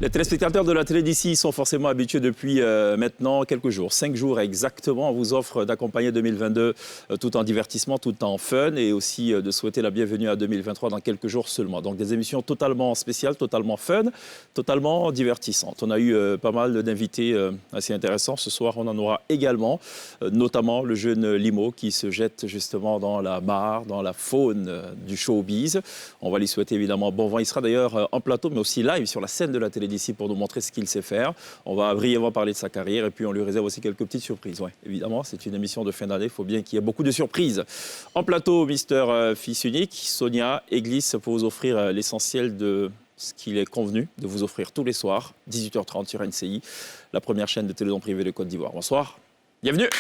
Les téléspectateurs de la télé d'ici sont forcément habitués depuis maintenant quelques jours, 5 jours exactement. On vous offre d'accompagner 2022 tout en divertissement, tout en fun et aussi de souhaiter la bienvenue à 2023 dans quelques jours seulement. Donc des émissions totalement spéciales, totalement fun, totalement divertissantes. On a eu pas mal d'invités assez intéressants. Ce soir, on en aura également, notamment le jeune Limo qui se jette justement dans la mare, dans la faune du showbiz. On va lui souhaiter évidemment bon vent. Il sera d'ailleurs en plateau, mais aussi live sur la scène de la télé d'ici pour nous montrer ce qu'il sait faire. On va brièvement parler de sa carrière et puis on lui réserve aussi quelques petites surprises. Ouais, évidemment, c'est une émission de fin d'année, il faut bien qu'il y ait beaucoup de surprises. En plateau, Mister Fils Unique, Sonia Église pour vous offrir l'essentiel de ce qu'il est convenu de vous offrir tous les soirs, 18h30 sur NCI, la première chaîne de télévision privée de Côte d'Ivoire. Bonsoir, bienvenue.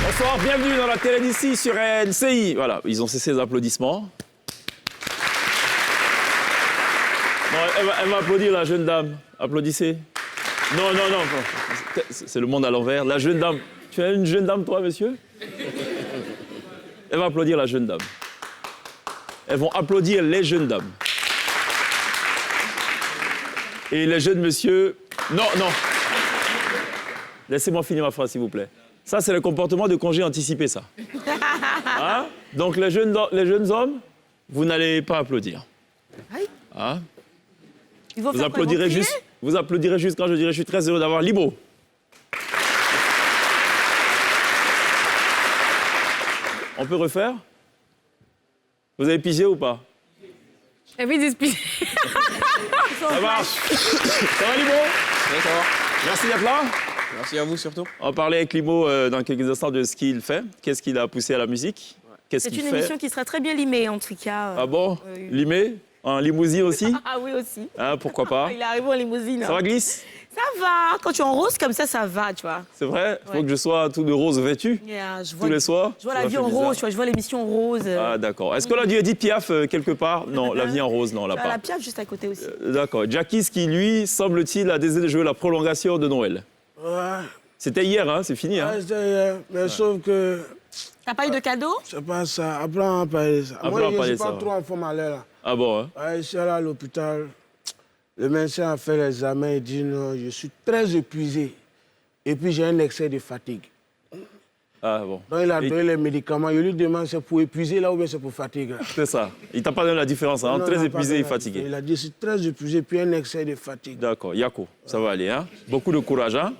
Bonsoir, bienvenue dans la télé d'ici sur NCI. Voilà, ils ont cessé les applaudissements. Bon, elle va applaudir la jeune dame. Applaudissez. Non, non, non. C'est le monde à l'envers. La jeune dame. Tu es une jeune dame, toi, monsieur? Elle va applaudir la jeune dame. Elles vont applaudir les jeunes dames. Et les jeunes monsieur... Non, non. Laissez-moi finir ma phrase, s'il vous plaît. Ça, c'est le comportement de congé anticipé, ça. Hein? Donc, les jeunes hommes, vous n'allez pas applaudir. Hein? Vous applaudirez juste quand je dirai « je suis très heureux d'avoir Limo ». On peut refaire? Vous avez pigé ou pas? Oui, d'expliquer. Ça marche. Ça va, Limo? Oui, ça va. Merci d'être là. Merci à vous surtout. On va parler avec Limo dans quelques instants de ce qu'il fait. Qu'est-ce qu'il a poussé à la musique? Qu'est-ce qu'il fait? C'est une émission qui sera très bien limée, en tout cas. Ah bon? Limé? En limousine aussi? Ah oui, aussi. Hein, pourquoi pas? Il arrive en limousine. Ça va, Glisse? Ça va. Quand tu es en rose comme ça va, tu vois. C'est vrai? Il faut Ouais. que je sois tout de rose vêtu tous les soirs? Je vois Ça la m'a vie fait en bizarre. rose, tu vois. Je vois l'émission en rose. Ah, d'accord. Est-ce qu'on a dû Edith Piaf quelque part? Non, la vie en rose, non, on l'a La pas. Piaf juste à côté aussi. D'accord. Jackie, qui, lui, semble-t-il, a décidé de jouer la prolongation de Noël. Ouais, C'était hier, hein? C'est fini, hein? ouais, c'était hier. Mais sauf que T'as pas eu de cadeau? c'est pas ça. Après, on va parler de ça. Après, Moi, on va je parler ne de suis pas ça, trop en forme à l'air, là. Ah bon, hein? Ouais, je suis allé à l'hôpital. Le médecin a fait l'examen. Il dit non, je suis très épuisé. Et puis, j'ai un excès de fatigue. Ah bon. Donc, il a Et- donné les médicaments. Je lui demande c'est pour épuiser là ou bien c'est pour fatigue. Là. C'est ça. Il t'a pas donné la différence, hein? Non, Très il n'a pas épuisé donné et la fatigué. différence. Il a dit je suis très épuisé puis un excès de fatigue. D'accord. Yako, ça va aller, hein? Beaucoup de courage, hein?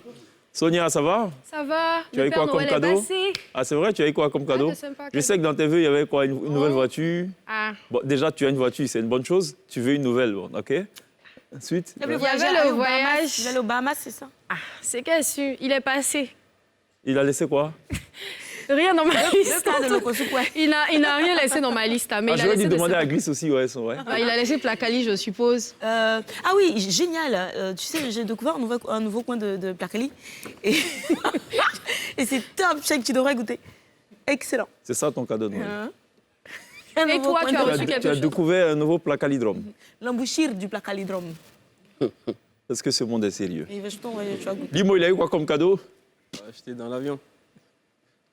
Sonia, ça va? Ça va. Tu as eu Le Père quoi comme Noël cadeau? est passé. Ah, c'est vrai, tu as eu quoi comme cadeau? je sais pas, Je sais que dans tes vœux, il y avait quoi? Une nouvelle voiture? Ah. Bon, déjà, tu as une voiture, c'est une bonne chose. Tu veux une nouvelle, bon, OK? Ensuite? Il y avait Il y avait le voyage. Il allait au Bahamas, c'est ça? C'est qu'elle su. Il est passé. Il a laissé quoi? Rien dans ma liste. Le Lokosouk, ouais. Il n'a rien laissé dans ma liste. Mais Ah, il a j'aurais dû laissé de demander ses- à Glisse aussi, ouais, c'est vrai. Ah, il a laissé Placali, je suppose. Ah oui, génial. Tu sais, j'ai découvert un nouveau coin de Placali. Et, et c'est top, je sais que tu devrais goûter. Excellent. C'est ça ton cadeau de Noël. Hein? Et toi, tu as reçu quelque Tu as chose? découvert un nouveau placalidrome. L'embouchure du Placalidrome. Est-ce que ce monde est sérieux? Et je t'envoie, tu vas goûter. Limo, il a eu quoi comme cadeau? J'étais dans l'avion.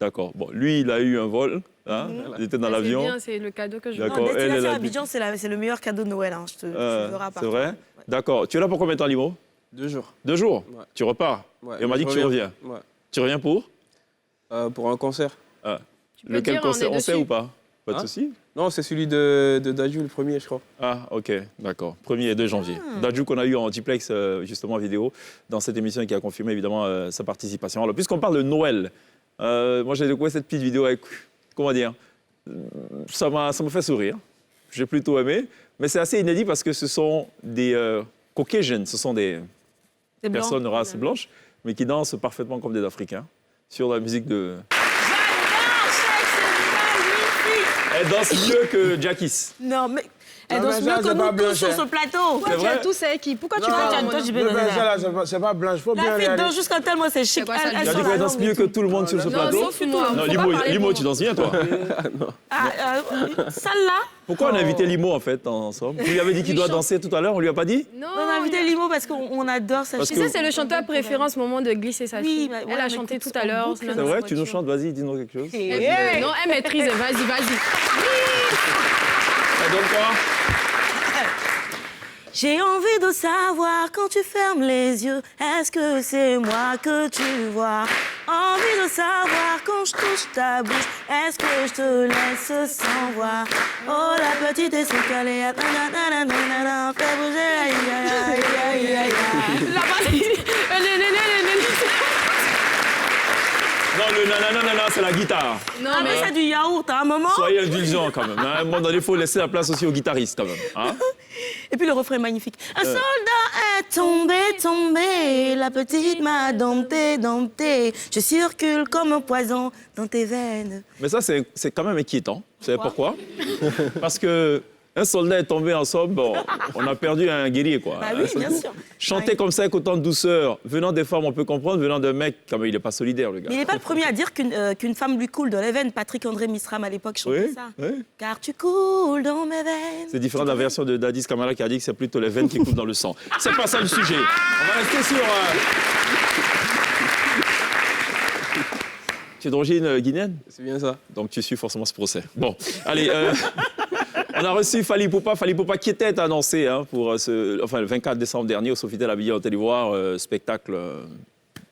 D'accord. Bon, lui, il a eu un vol. Hein? Il était dans C'est l'avion. bien, c'est le cadeau que je veux. D'accord. Non, elle, elle destination a- Abidjan, c'est le meilleur cadeau de Noël. Hein. Tu verras C'est partout. vrai? Ouais. D'accord. Tu es là pour combien de temps, Limo? 2 jours. 2 jours? Ouais. Tu repars? Ouais, Et on m'a dit que tu reviens. Ouais. Tu reviens pour? Pour un concert. Ah. Tu peux Lequel dire, concert? on est On sait dessus. ou pas? Pas de Hein? souci. Non, c'est celui de Dadju, le premier, je crois. Ah, ok, d'accord. 1er et 2 janvier. Dadju qu'on a eu en duplex, justement, vidéo, dans cette émission qui a confirmé, évidemment, sa participation. Alors, puisqu'on parle de Noël, moi, j'ai découvert cette petite vidéo avec, comment dire, ça me fait sourire. J'ai plutôt aimé. Mais c'est assez inédit parce que ce sont des Caucasians, ce sont des C'est blanc. personne de race blanche, mais qui dansent parfaitement comme des Africains sur la musique de... Elle danse mieux que Jackies. Non, mais elle Non, danse mais mieux ça, que c'est nous pas tous blanche, sur hein. ce plateau. Pourquoi tu vrai as tous avec qui? Pourquoi tu Non, parles toi, moi? tu Le peux Benzel, là, c'est pas blanche. Faut bien La fille regarder. danse jusqu'à tellement c'est chic. C'est quoi, ça, Elle lui Tu as sort dit la qu'elle danse langue et mieux que tout. tout le monde sur ce Non, plateau. sauf moi. Non, Faut Limo, pas parler Limo, pour tu moi. danses bien, toi. Celle-là, Pourquoi on a invité Limo, en fait, ensemble? Vous lui avez dit qu'il doit danser tout à l'heure, on lui a pas dit? Non, on a invité Limo parce qu'on adore sa Parce Tu que- sais, c'est le chanteur préféré en ce moment de glisser sa Oui, fille. bah, Elle ouais, a on chanté écoute tout à en l'heure. boucle. non, C'est non, vrai, non, tu nous chantes, vas-y, dis-nous quelque chose. Non, elle maîtrise. Vas-y, vas-y. Ça donne quoi? J'ai envie de savoir quand tu fermes les yeux, est-ce que c'est moi que tu vois? Envie de savoir quand je touche ta bouche, est-ce que je te laisse sans voir? Oh la petite est calée, fais bouger, aïe aïe aïe aïe aïe. La partie. Non, le nanana, c'est la guitare. Non, Ah mais mais. c'est du yaourt à un moment. Soyez indulgents quand même. Hein. À un moment donné, il faut laisser la place aussi aux guitaristes quand même. Hein. Et puis le refrain est magnifique. Un soldat est tombé, tombé, la petite m'a dompté, dompté. Je circule comme un poison dans tes veines. Mais ça, c'est quand même inquiétant. Vous savez pourquoi? Parce que un soldat est tombé en somme, bon, on a perdu un guerrier, quoi. Bah oui, bien sûr. Chanter comme ça avec autant de douceur, venant des femmes, on peut comprendre, venant d'un mec, quand même, il n'est pas solidaire, le gars. Mais il n'est pas le premier à dire qu'une femme lui coule dans les veines. Patrick André Mistram, à l'époque, chantait Oui, ça. oui. Car tu coules dans mes veines. C'est différent de la version de Dadis Kamara qui a dit que c'est plutôt les veines qui coulent dans le sang. C'est pas ça le sujet. On va rester sur... Tu es d'origine guinéenne? C'est bien ça. Donc tu suis forcément ce procès. Bon, allez, on a reçu Fally Ipupa qui était annoncé hein, pour le 24 décembre dernier au Sofitel Abidjan en Côte d'Ivoire, spectacle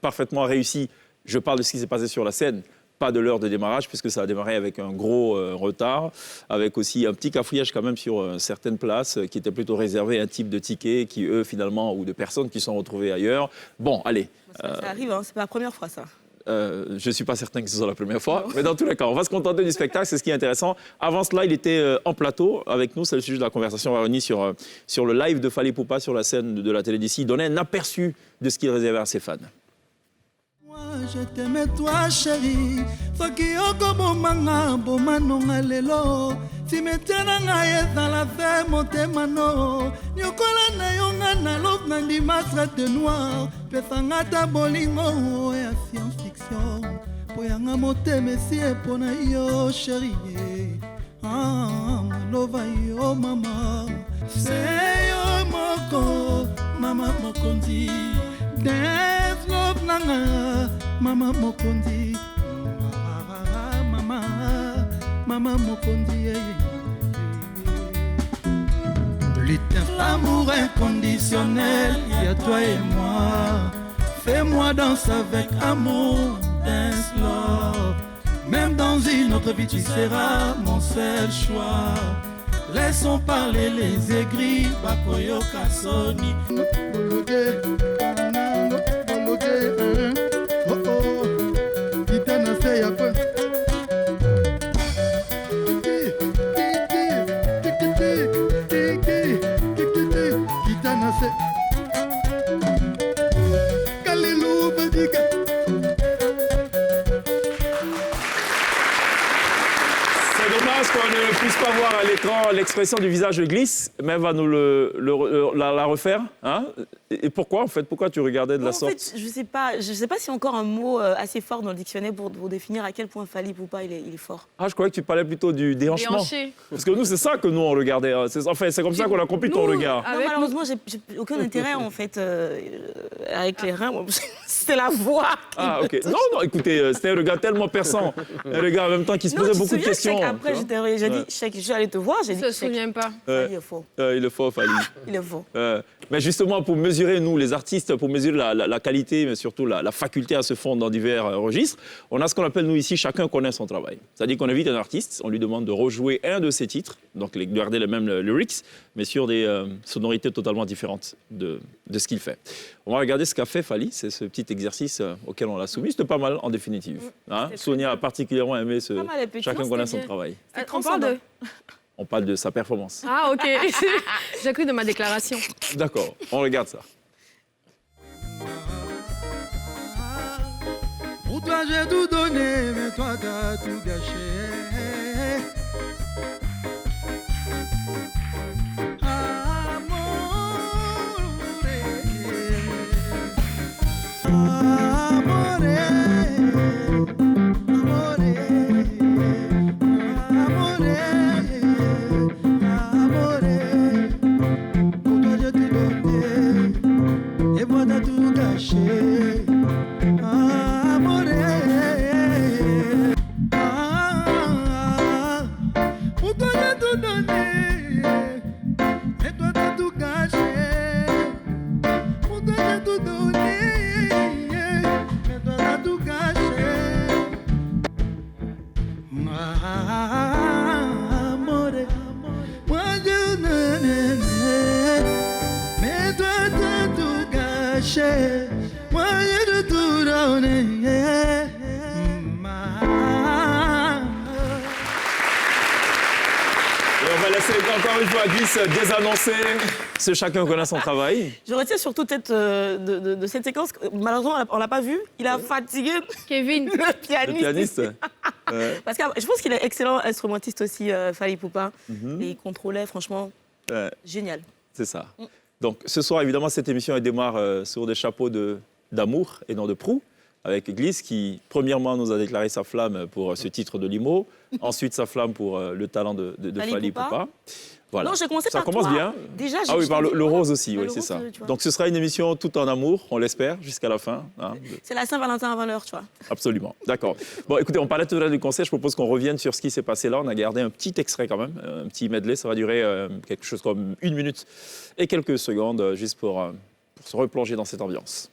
parfaitement réussi. Je parle de ce qui s'est passé sur la scène, pas de l'heure de démarrage, puisque ça a démarré avec un gros retard, avec aussi un petit cafouillage quand même sur certaines places qui étaient plutôt réservées à un type de tickets qui, eux, finalement, ou de personnes qui sont retrouvées ailleurs. Bon, allez. Ça arrive, hein, c'est pas la première fois, ça. Je ne suis pas certain que ce soit la première fois, mais dans tous les cas, on va se contenter du spectacle, c'est ce qui est intéressant. Avant cela, il était en plateau avec nous, c'est le sujet de la conversation. On va revenir sur le live de Fally Ipupa sur la scène de la télé d'ici. Il donnait un aperçu de ce qu'il réservait à ses fans. Moi, je t'aimais toi, chérie. Soki okobomanga bomanonga lelo. Cimetière na ngai ezala se motemano. Nyokola na yo nga na love na ndima traite noir. Pesanga ta bolingo ya science-fiction. Po yanga motema esi epona yo, chérie. Ah, lova yo mama. Se yo moko, mama mokonzi. Dance love nanga, mama mokondi, mama mokondi. L'amour inconditionnel, il y a toi et moi. Fais-moi danser avec amour, dance love. Même dans une autre vie, tu seras mon seul choix. Laissons parler les aigris, Bakoyo Kasoni. C'est dommage qu'on ne puisse pas voir à l'écran l'expression du visage glisse, mais elle va nous la refaire. Hein? Et pourquoi, en fait? Pourquoi tu regardais de la En sorte? fait, je sais pas s'il y a encore un mot assez fort dans le dictionnaire pour définir à quel point Fally Ipupa il est fort. Ah, je croyais que tu parlais plutôt du déhanchement. Déhanché. Parce que nous, c'est ça que nous, on regardait. Hein. C'est comme ça qu'on a compris ton Nous, regard. ah, Non, Avec malheureusement, j'ai aucun intérêt en fait avec les reins. C'était la voix. Ah, ok. Non, écoutez, c'était un regard tellement perçant. Un regard en même temps qui se Non, posait tu te beaucoup de souviens, questions. Cheikh, après, tu vois. j'ai dit, Ouais. Cheikh, je suis allée te voir, j'ai dit, Je ne me Cheikh, souviens pas. Fally est faux. Il est fort, Fally. Il est faux. Mais justement, pour mesurer, nous, les artistes, pour mesurer la qualité, mais surtout la faculté à se fondre dans divers registres, on a ce qu'on appelle, nous, ici, chacun connaît son travail. C'est-à-dire qu'on invite un artiste, on lui demande de rejouer un de ses titres, donc de garder les mêmes lyrics, mais sur des sonorités totalement différentes de ce qu'il fait. On va regarder ce qu'a fait Fally, c'est ce petit exercice auquel on l'a soumis. C'était pas mal, en définitive. Hein? C'était Sonia a particulièrement aimé ce Pas mal, effectivement, chacun connaît son c'était bien. travail. On parle de. On parle de sa performance. Ah, ok. J'ai cru de ma déclaration. D'accord, on regarde ça. Pour toi j'ai tout donné, mais toi t'as tout gâché. Moi j'ai tout donné. Et on va laisser encore une fois Gliss désannoncer ce chacun connaît son travail. Je retiens surtout de cette séquence, malheureusement on l'a pas vu, il a fatigué Kevin. le pianiste. Le pianiste. Parce que je pense qu'il est excellent instrumentiste aussi, Fally Ipupa. Et il contrôlait, franchement, génial. C'est ça. Donc ce soir, évidemment, cette émission elle démarre sur des chapeaux d'amour et non de proue, avec Gliss qui, premièrement, nous a déclaré sa flamme pour ce titre de Limo, ensuite sa flamme pour le talent de Fally Ipupa. Voilà. Non, j'ai commencé ça par commence toi. Bien. Déjà, Ah oui, par le rose aussi, oui, le c'est rose, ça. tu vois. Donc ce sera une émission tout en amour, on l'espère, jusqu'à la fin. Hein. C'est la Saint-Valentin avant l'heure, tu vois. Absolument, d'accord. Bon, écoutez, on parlait tout à l'heure du concert, je propose qu'on revienne sur ce qui s'est passé là. On a gardé un petit extrait quand même, un petit medley, ça va durer quelque chose comme 1 minute et quelques secondes, juste pour se replonger dans cette ambiance.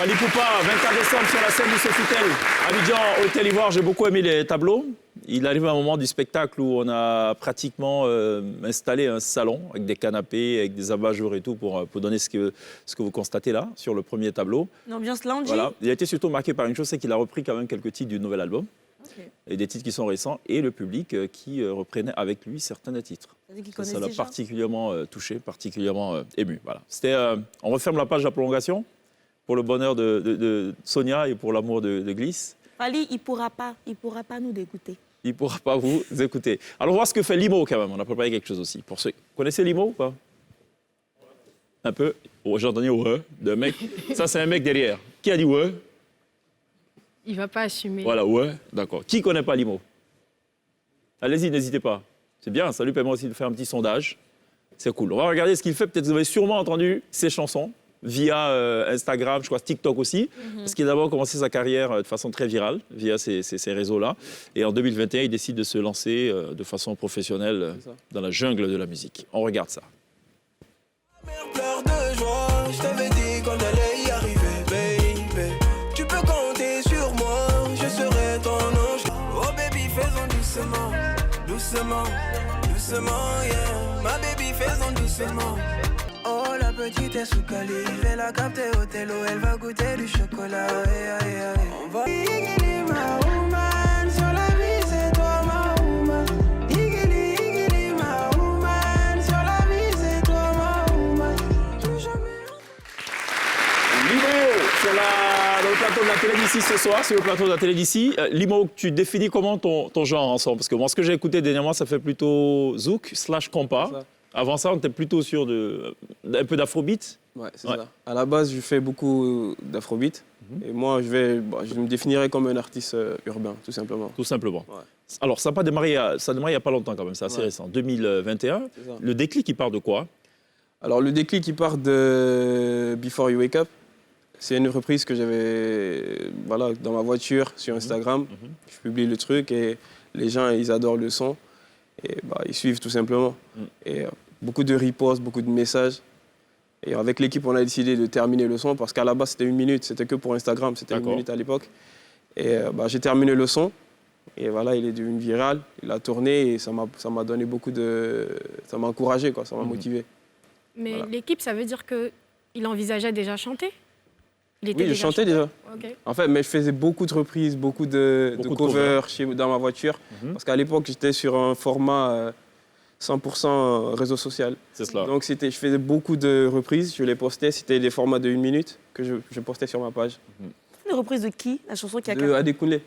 Fally Ipupa, 24 décembre sur la scène du Sofitel, Abidjan, Hôtel Ivoire. J'ai beaucoup aimé les tableaux. Il arrive un moment du spectacle où on a pratiquement installé un salon avec des canapés, avec des abat-jours et tout pour donner ce que vous constatez là sur le premier tableau. Une ambiance lounge. Voilà. Il a été surtout marqué par une chose, c'est qu'il a repris quand même quelques titres du nouvel album. Okay. Et des titres qui sont récents et le public qui reprenait avec lui certains des titres. Ça l'a particulièrement touché, particulièrement ému. Voilà. On referme la page de la prolongation pour le bonheur de Sonia et pour l'amour de Gliss. Fally, il pourra pas nous dégoûter. Il ne pourra pas vous écouter. Alors, on va voir ce que fait Limo quand même. On a préparé quelque chose aussi. Pour ceux... Vous connaissez Limo ou pas? Un peu. Oh, j'ai entendu ouais d'un mec. Ça, c'est un mec derrière. Qui a dit ouais? Il ne va pas assumer. Voilà, ouais, d'accord. Qui ne connaît pas Limo? Allez-y, n'hésitez pas. C'est bien, ça lui permet aussi de faire un petit sondage. C'est cool. On va regarder ce qu'il fait. Peut-être que vous avez sûrement entendu ses chansons via Instagram, je crois TikTok aussi, parce qu'il a d'abord commencé sa carrière de façon très virale, via ces réseaux-là. Et en 2021, il décide de se lancer de façon professionnelle dans la jungle de la musique. On regarde ça. Pleure de joie, je t'avais dit qu'on allait y arriver, baby. Tu peux compter sur moi, je serai ton ange. Oh baby, faisons doucement, doucement, doucement, yeah. Ma baby, faisons doucement. Oh la petite est sous cali, elle a capté au télo, elle va goûter du chocolat. On va Igili ma woman, sur la vie c'est toi ma woman. Igili ma woman, sur la vie c'est toi ma woman. Limo, sur le plateau de la télé d'ici ce soir, sur le plateau de la télé d'ici. Limo, tu définis comment ton genre ensemble? Parce que moi, ce que j'ai écouté dernièrement, ça fait plutôt zouk / compas. Avant ça, on était plutôt sur un peu d'afrobeat. Ouais, c'est Ouais. ça. À la base, je fais beaucoup d'afrobeat. Et moi, je me définirais comme un artiste urbain, tout simplement. Tout simplement. Ouais. Alors, ça a démarré il n'y a pas longtemps quand même, c'est assez Ouais. récent, 2021. C'est ça. Le déclic, il part de quoi? Alors, le déclic, il part de Before You Wake Up. C'est une reprise que j'avais dans ma voiture sur Instagram. Je publie le truc et les gens, ils adorent le son. Et ils suivent tout simplement. Et beaucoup de reposts, beaucoup de messages. Et avec l'équipe, on a décidé de terminer le son parce qu'à la base, c'était 1 minute. C'était que pour Instagram, c'était 1 D'accord. minute à l'époque. Et j'ai terminé le son. Et voilà, il est devenu viral. Il a tourné et ça m'a donné beaucoup de... Ça m'a encouragé, quoi. Ça m'a motivé. Mais Voilà. l'équipe, ça veut dire qu'il envisageait déjà chanter? Il était Oui, je chantais chanteur? déjà. Ok. En fait, mais je faisais beaucoup de reprises, beaucoup de Beaucoup de covers dans ma voiture. Parce qu'à l'époque, j'étais sur un format 100% réseau social. C'est cela. Donc, je faisais beaucoup de reprises. Je les postais. C'était des formats de 1 minute que je postais sur ma page. Une reprise de qui? La chanson qui a De Adekunle.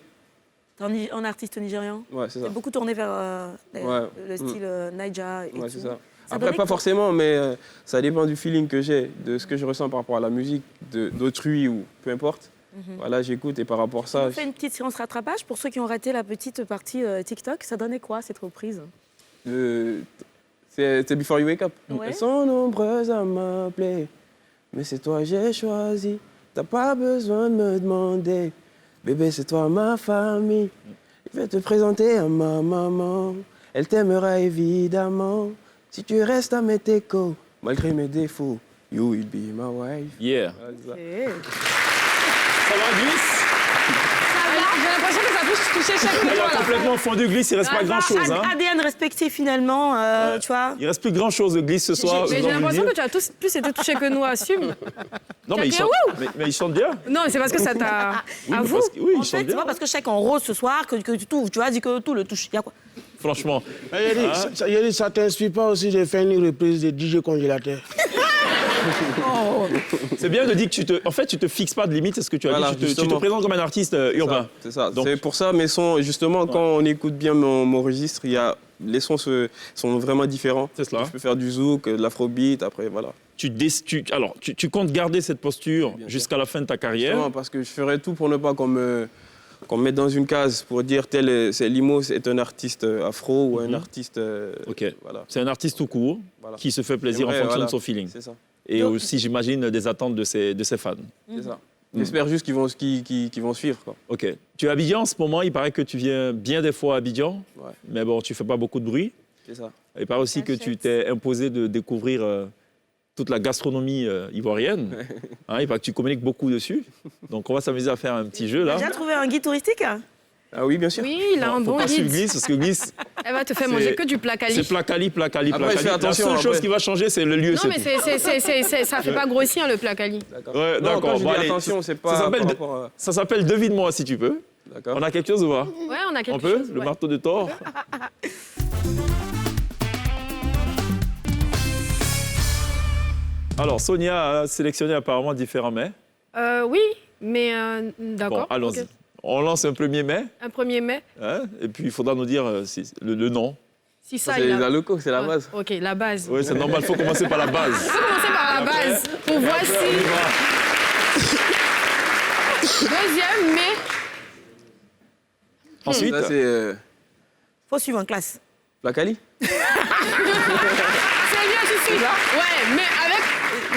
T'es un artiste nigérian? Ouais, c'est ça. C'est beaucoup tourné vers le style Naija et Ouais, tout. c'est ça. Ça Après, donnait pas quoi? forcément, mais ça dépend du feeling que j'ai, de ce que je ressens par rapport à la musique, d'autrui ou peu importe. Voilà, j'écoute et par rapport à ça... On fait une petite séance rattrapage pour ceux qui ont raté la petite partie TikTok. Ça donnait quoi cette reprise? C'est Before You Wake Up. Ouais. Elles sont nombreuses à m'appeler, mais c'est toi que j'ai choisi. T'as pas besoin de me demander, bébé, c'est toi ma famille. Je vais te présenter à ma maman, elle t'aimera évidemment. Si tu restes à mes échos, malgré mes défauts, you will be my wife. Yeah. Voilà, c'est ça. Eh. Ça va, Glisse? J'ai l'impression que ça peut toucher chaque Il fois. a complètement fondu, Glisse, il reste pas grand-chose. Hein. ADN respecté finalement, tu vois. Il reste plus grand-chose de Glisse ce soir. Mais je j'ai dois vous le l'impression dire. que tu as tous plus été touché que nous, assume. Non, mais il Chacun, chante, mais il chante bien. Non, c'est parce que ça t'a... Oui, à mais vous. parce que- oui, En il fait, chante c'est bien. pas parce que chacun en rose ce soir que tout, tu vois, dit que tout le touche. Il y a quoi? Franchement. Ça t'inspire pas aussi de faire une reprise de DJ Congélateur? C'est bien de dire que tu te fixes pas de limite, c'est ce que tu as Voilà, dit. Tu te justement. présentes comme un artiste urbain. C'est ça. Donc- C'est pour ça, mes sons, justement, quand on écoute bien mon registre, les sons sont vraiment différents. C'est cela. Je peux faire du zouk, de l'afrobeat, après, voilà. Tu comptes garder cette posture Bien sûr. jusqu'à la fin de ta carrière. Justement, parce que je ferais tout pour ne pas qu'on me mette dans une case pour dire c'est Limo, c'est un artiste afro ou un artiste... Ok. Voilà. C'est un artiste tout court Voilà. qui se fait plaisir en J'aimerais, fonction voilà. de son feeling. C'est ça. Et aussi, j'imagine, des attentes de ses fans. C'est ça. J'espère juste qu'ils vont suivre, quoi. Ok. Tu es à Abidjan en ce moment. Il paraît que tu viens bien des fois à Abidjan. Ouais. Mais bon, tu fais pas beaucoup de bruit. C'est ça. Il paraît aussi que tu t'es imposé de découvrir toute la gastronomie ivoirienne. Hein, il paraît que tu communiques beaucoup dessus. Donc, on va s'amuser à faire un petit jeu là. T'as déjà trouvé un guide touristique? Ah oui, bien sûr. Oui, il a un Faut bon pas suivre guide. Glisse parce que Glisse, Elle va te faire C'est- manger que du plat c'est quali. placali. Après, je fais La attention, seule chose après. qui va changer, c'est le lieu. Non, mais ça fait pas grossir le plat quali. D'accord. Ouais, Non, d'accord. quand je Bon, dis allez, attention, c'est ça pas s'appelle par de- rapport à... Ça s'appelle Devine-moi si tu peux. D'accord. On a quelque chose ou pas? Ouais, on a quelque On peut? chose. Le ouais. marteau de Thor. Alors, Sonia a sélectionné apparemment différents mets. Oui, mais d'accord. Bon, allons-y. ok. On lance un premier mets, Un 1er mai. hein, et puis il faudra nous dire le nom. Si Ça, ça, c'est il les a... locaux, c'est la Ouais, base. Ok, la base. Oui, c'est normal, il faut commencer par la base. On va commencer par la base. Pour voici. Deuxième mai. Ensuite, Ça, c'est Faut suivre en classe. Placali. C'est bien, tu suis. Ouais, mais avec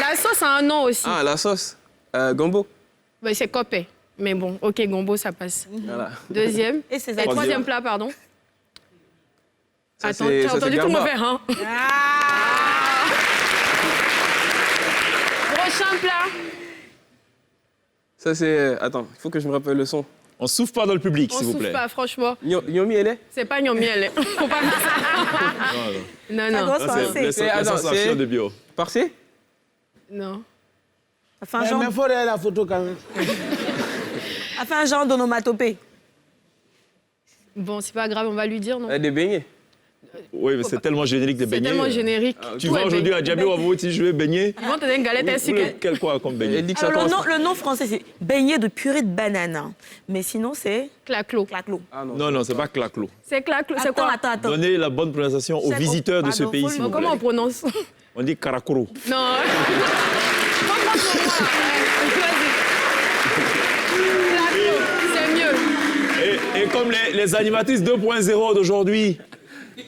la sauce a un nom aussi. Ah, la sauce. Gombo. Ouais, c'est copé. Mais bon, ok, gombo, ça passe. Voilà. Deuxième. Et ses Et troisième plat, pardon. Ça, Attends, c'est- tu as ça, c'est entendu tout Garba. mauvais, hein? Prochain plat. Ça, c'est... Attends, il faut que je me rappelle le son. on souffle pas dans le public, On s'il vous souffle plaît. pas, franchement. Yomi, elle est C'est pas gnomi, elle. Faut pas faire ça. Non, Ça non. doit Ça, se c'est passer. laisse Attends, ça c'est- de bio. Parcé. Non. A fait un genre, Mais il faut regarder la photo quand même. a fait un genre d'onomatopée. Bon, c'est pas grave, on va lui dire, non? Des beignets. Oui, mais c'est tellement générique de C'est beignet. tellement générique. Tu Tout vas est aujourd'hui beignet. à Djamé ou à Vauti, je veux beignet. Ils vont te donner une galette ainsi que... Quel quoi comme beignet? Elle dit que ça Alors, commence- le nom français, c'est beignet de purée de banane. Hein. Mais sinon, c'est Claclo. claclo. Ah non. Non, non, c'est pas claclo. C'est claclo, c'est Attends, quoi? attends. Donnez la bonne prononciation aux C'est- visiteurs de ce pardon, pays, faut s'il le- vous Comment on plaît. prononce? On dit karakoro. Non. Pas pour moi. Claclo, c'est mieux. Et comme les animatrices 2.0 d'aujourd'hui,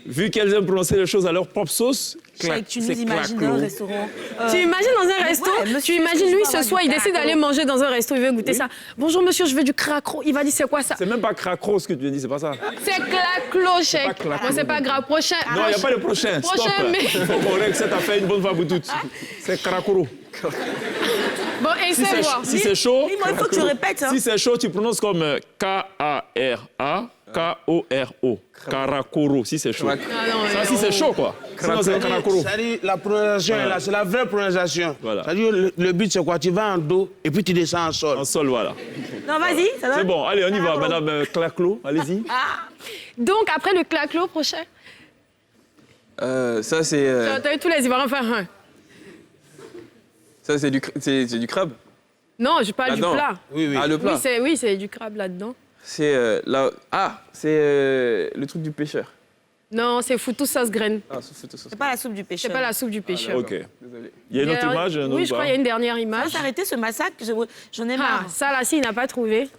vu qu'elles aiment prononcer les choses à leur propre sauce, Tu nous imagines dans un restaurant. Tu imagines dans un resto, ouais, monsieur, tu imagines lui je veux ce avoir soir, du il décide cracro. d'aller manger dans un resto, il veut goûter ça. Bonjour monsieur, je veux du cracro. Il va dire c'est quoi ça? C'est même pas cracro ce que tu viens de dire, c'est pas ça. C'est claclo, chèque. pas claclo. Bon, c'est pas grave. Prochain. Non, il n'y a pas de prochain. Prochain, Stop. mais- Il faut qu'on règle cette affaire une bonne fois pour toutes. C'est karakoro. Bon, Si essaie c'est voir. si c'est chaud, Dis-moi, il faut que tu répètes. Hein. si c'est chaud, tu prononces comme K-A-R-A-K-O-R-O. Karakoro, si c'est chaud. Ah non, Ça, mais si c'est chaud, quoi. Sinon, c'est karakoro. C'est-à-dire, la prononciation est là, c'est la vraie prononciation. Voilà. C'est-à-dire, le but, c'est quoi? Tu vas en dos et puis tu descends en sol. En sol, voilà. Non, vas-y, ça va. C'est bon, allez, on y va, madame Claclo, allez-y. Donc, après le claclo, prochain. Ça, c'est T'as eu tous les Ivoiriens faire un. ça, c'est du crabe. Non, je parle du Là-dedans. plat. Oui, oui. Ah, le plat. Oui, c'est du crabe là-dedans. C'est le truc du pêcheur. Non, c'est foutou sauce graine. Ah, ça, c'est ça. C'est pas la soupe du pêcheur. C'est pas la soupe du pêcheur. Ok. Désolé. Il y a une autre image un Oui, autre je crois pas qu'il y a une dernière On va image. s'arrêter ce massacre, j'en ai Ah, marre. ça là, s'il n'a pas trouvé.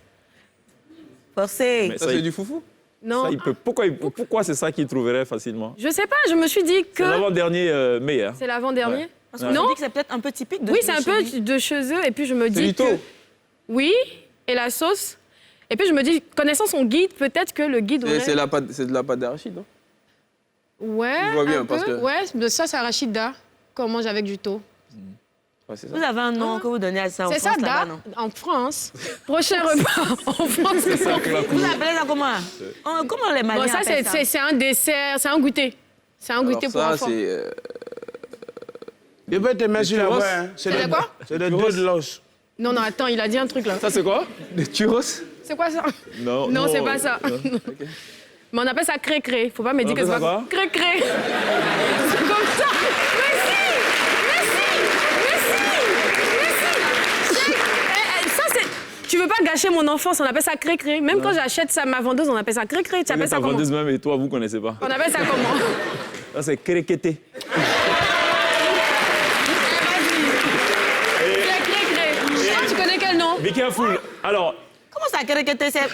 Forcé. Mais Ça, ça, c'est il- du foufou. Non. ça, il peut, pourquoi c'est ça qu'il trouverait facilement? Je sais pas, je me suis dit C'est que l'avant-dernier meilleur. c'est l'avant-dernier. Ouais. Parce qu'on Non. se dit que c'est peut-être un peu typique de Oui, c'est un peu chez lui. de chez eux. Et puis je me C'est dis du que... thon. Oui, et la sauce. Et puis je me dis, connaissant son guide, peut-être que le guide aurait... C'est de la pâte d'arachide, non? Ouais, Je vois bien, un parce peu. que- Ouais, de ça, c'est arachida, qu'on mange avec du thon. Ouais, c'est ça. Vous avez un nom que vous donnez à ça en C'est ça, France, là-bas, da, non? en France. Prochain repas en France. Vous appelez ça comment? Comment les Maliens Bon, ça, appellent ça? c'est un dessert, c'est un goûter. C'est un goûter Alors pour ça, enfants. c'est... Je peux te mettre sur la churros. voie. Hein. C'est de quoi? C'est des deux de l'os. Non, non, attends, il a dit un truc là. Ça, c'est quoi? Des churros. C'est quoi ça? Non, Non, c'est pas ça. Mais on appelle ça cré-cré. Faut pas me dire que appelle c'est ça pas quoi? cré-cré. C'est comme ça. Mais si. Ça, c'est... Tu veux pas gâcher mon enfance, on appelle ça cré-cré. Même quand j'achète ça, ma vendeuse, on appelle ça cré-cré. Tu appelles ça Ta comment? vendeuse même et toi, vous connaissez pas. On appelle ça comment? Ça, c'est kérékété. Cré-cré. Ah, tu connais quel nom? Be careful. Alors, Comment ça, kérékété, c'est... Attends,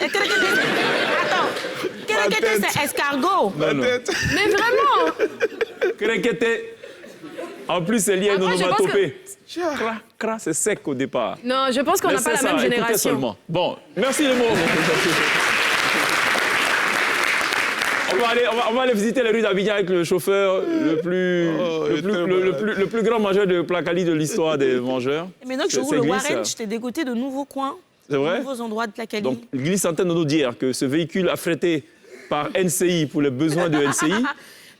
kérékété, c'est escargot. non, non. Mais vraiment. Kérékété. En plus, c'est lié à une Après, je pense onomatopée. Cra, cra, c'est sec au départ. Non, je pense qu'on n'a Laissez pas la ça, même écoutez génération. seulement. Bon, merci les mots. On va aller visiter les rues d'Abidjan avec le chauffeur, le plus grand mangeur de placali de l'histoire des mangeurs. Et maintenant que je C'est roule le glisse, Warren, ça. je t'ai dégoté de nouveaux coins, C'est vrai? de nouveaux endroits de Placali. Donc, il glisse en train de nous dire que ce véhicule affrété par NCI pour les besoins de NCI,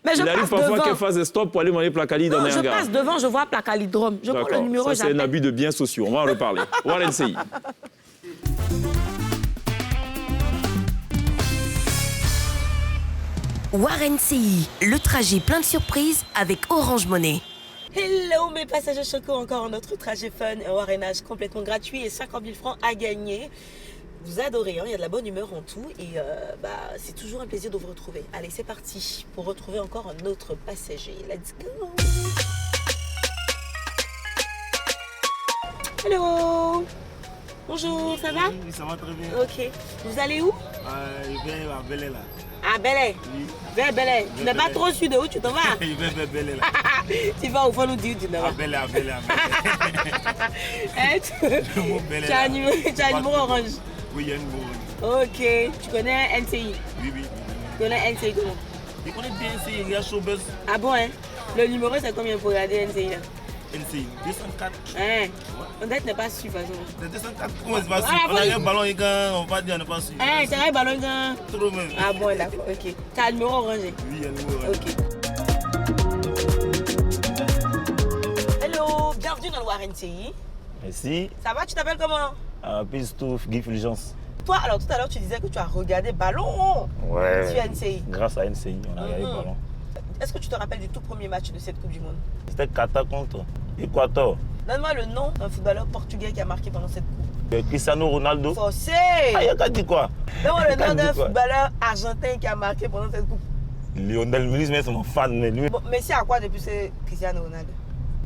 Mais je il arrive passe parfois qu'elle devant. fasse des stops pour aller manger placali dans Non, les je hangars. passe devant, je vois Placalidrome. Je prends le D'accord, numéro, ça c'est un j'appelle. abus de biens sociaux. On va en reparler. Voir NCI. Warren CI, le trajet plein de surprises avec Orange Money. Hello mes passagers chocos, encore notre trajet fun, un warénage complètement gratuit et 50 000 francs à gagner. Vous adorez, hein, il y a de la bonne humeur en tout et c'est toujours un plaisir de vous retrouver. Allez, c'est parti pour retrouver encore un autre passager. Let's go. Hello. Bonjour, ça va? Oui, ça va très bien. Ok. Vous allez où? Je vais à Belé là. À Belay. Oui. Vers Belay. Tu n'es pas Belay. trop sûr de où tu t'en vas? Je vais vers Belé là. Tu vas au fond nous dire où tu t'en vas. À Belé, à Belé, à Belé. Hein, Le mot Belé tu as là. un numéro orange. Oui, il y a un numéro. Ok. Tu connais NCI? Oui, oui. Tu connais NCI comment? Je connais bien NCI, il y a Showbuzz. Ah bon, hein? Le numéro, c'est combien pour regarder NCI là? NCI, 204. Hein? On n'est pas sûr, de toute façon. C'est 204. Comment c'est pas Ah, sûr? On a oui. un ballon et quand on va dire on n'est pas sûr. Hein, c'est vrai, ballon gars? Trop même. Ah bon, d'accord, ok. Tu as un numéro orange? Oui, il y a un numéro. Ok. Hello, bienvenue dans le Warren CI. Merci. Ça va, tu t'appelles comment? Pistouf, Guy Fulgence. toi, alors tout à l'heure, tu disais que tu as regardé Ballon Ouais. sur NCI. Grâce à NCI, on a gagné le ballon. Est-ce que tu te rappelles du tout premier match de cette Coupe du Monde? C'était Qatar contre Équateur. Donne-moi le nom d'un footballeur portugais qui a marqué pendant cette Coupe. Cristiano Ronaldo. Forcé. Ah, il a dit quoi? Donne-moi le nom Qu'a d'un dit quoi? footballeur argentin qui a marqué pendant cette Coupe. Lionel Messi, mais c'est mon fan. Mais lui, Bon, Messi a quoi depuis c'est Cristiano Ronaldo?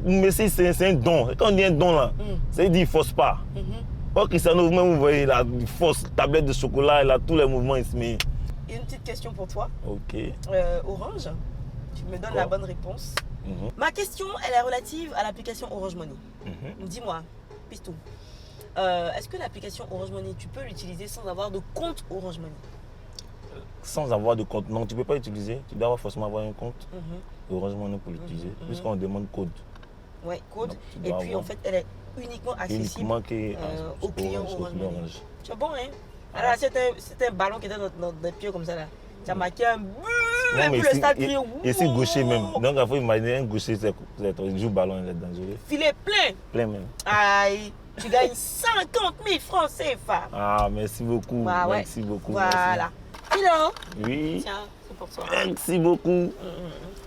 Messi, c'est un don. Quand on dit un don, là, ça veut dire qu'il ne force pas. Or, Cristiano, même, vous voyez, il a une force, tablette de chocolat, il a tous les mouvements, il se met. Et une petite question pour toi. Ok. Orange, tu me donnes la bonne réponse. Ma question, elle est relative à l'application Orange Money. Dis-moi, Pistou, est-ce que l'application Orange Money, tu peux l'utiliser sans avoir de compte Orange Money? Sans avoir de compte, non, tu ne peux pas l'utiliser. Tu dois forcément avoir un compte. Heureusement, pour l'utiliser. Puisqu'on demande code. Oui, code. Donc, tu Et dois puis, avoir en fait, elle est uniquement accessible uniquement aux clients Orange Money. Orange. Tu es bon, hein? Alors, c'était un ballon qui était dans des pieds comme ça, là. Tu as marqué un but, Non, et mais puis le stade criait. et c'est gaucher même. Donc, il faut imaginer un gaucher, il joue ballon, il est dangereux. Filet plein. Plein même. Aïe, tu gagnes 50 000 francs CFA. Ah, merci beaucoup. Ah, ouais. Merci beaucoup. Voilà. Philo, Merci. Oui. tiens, c'est pour toi. Merci beaucoup.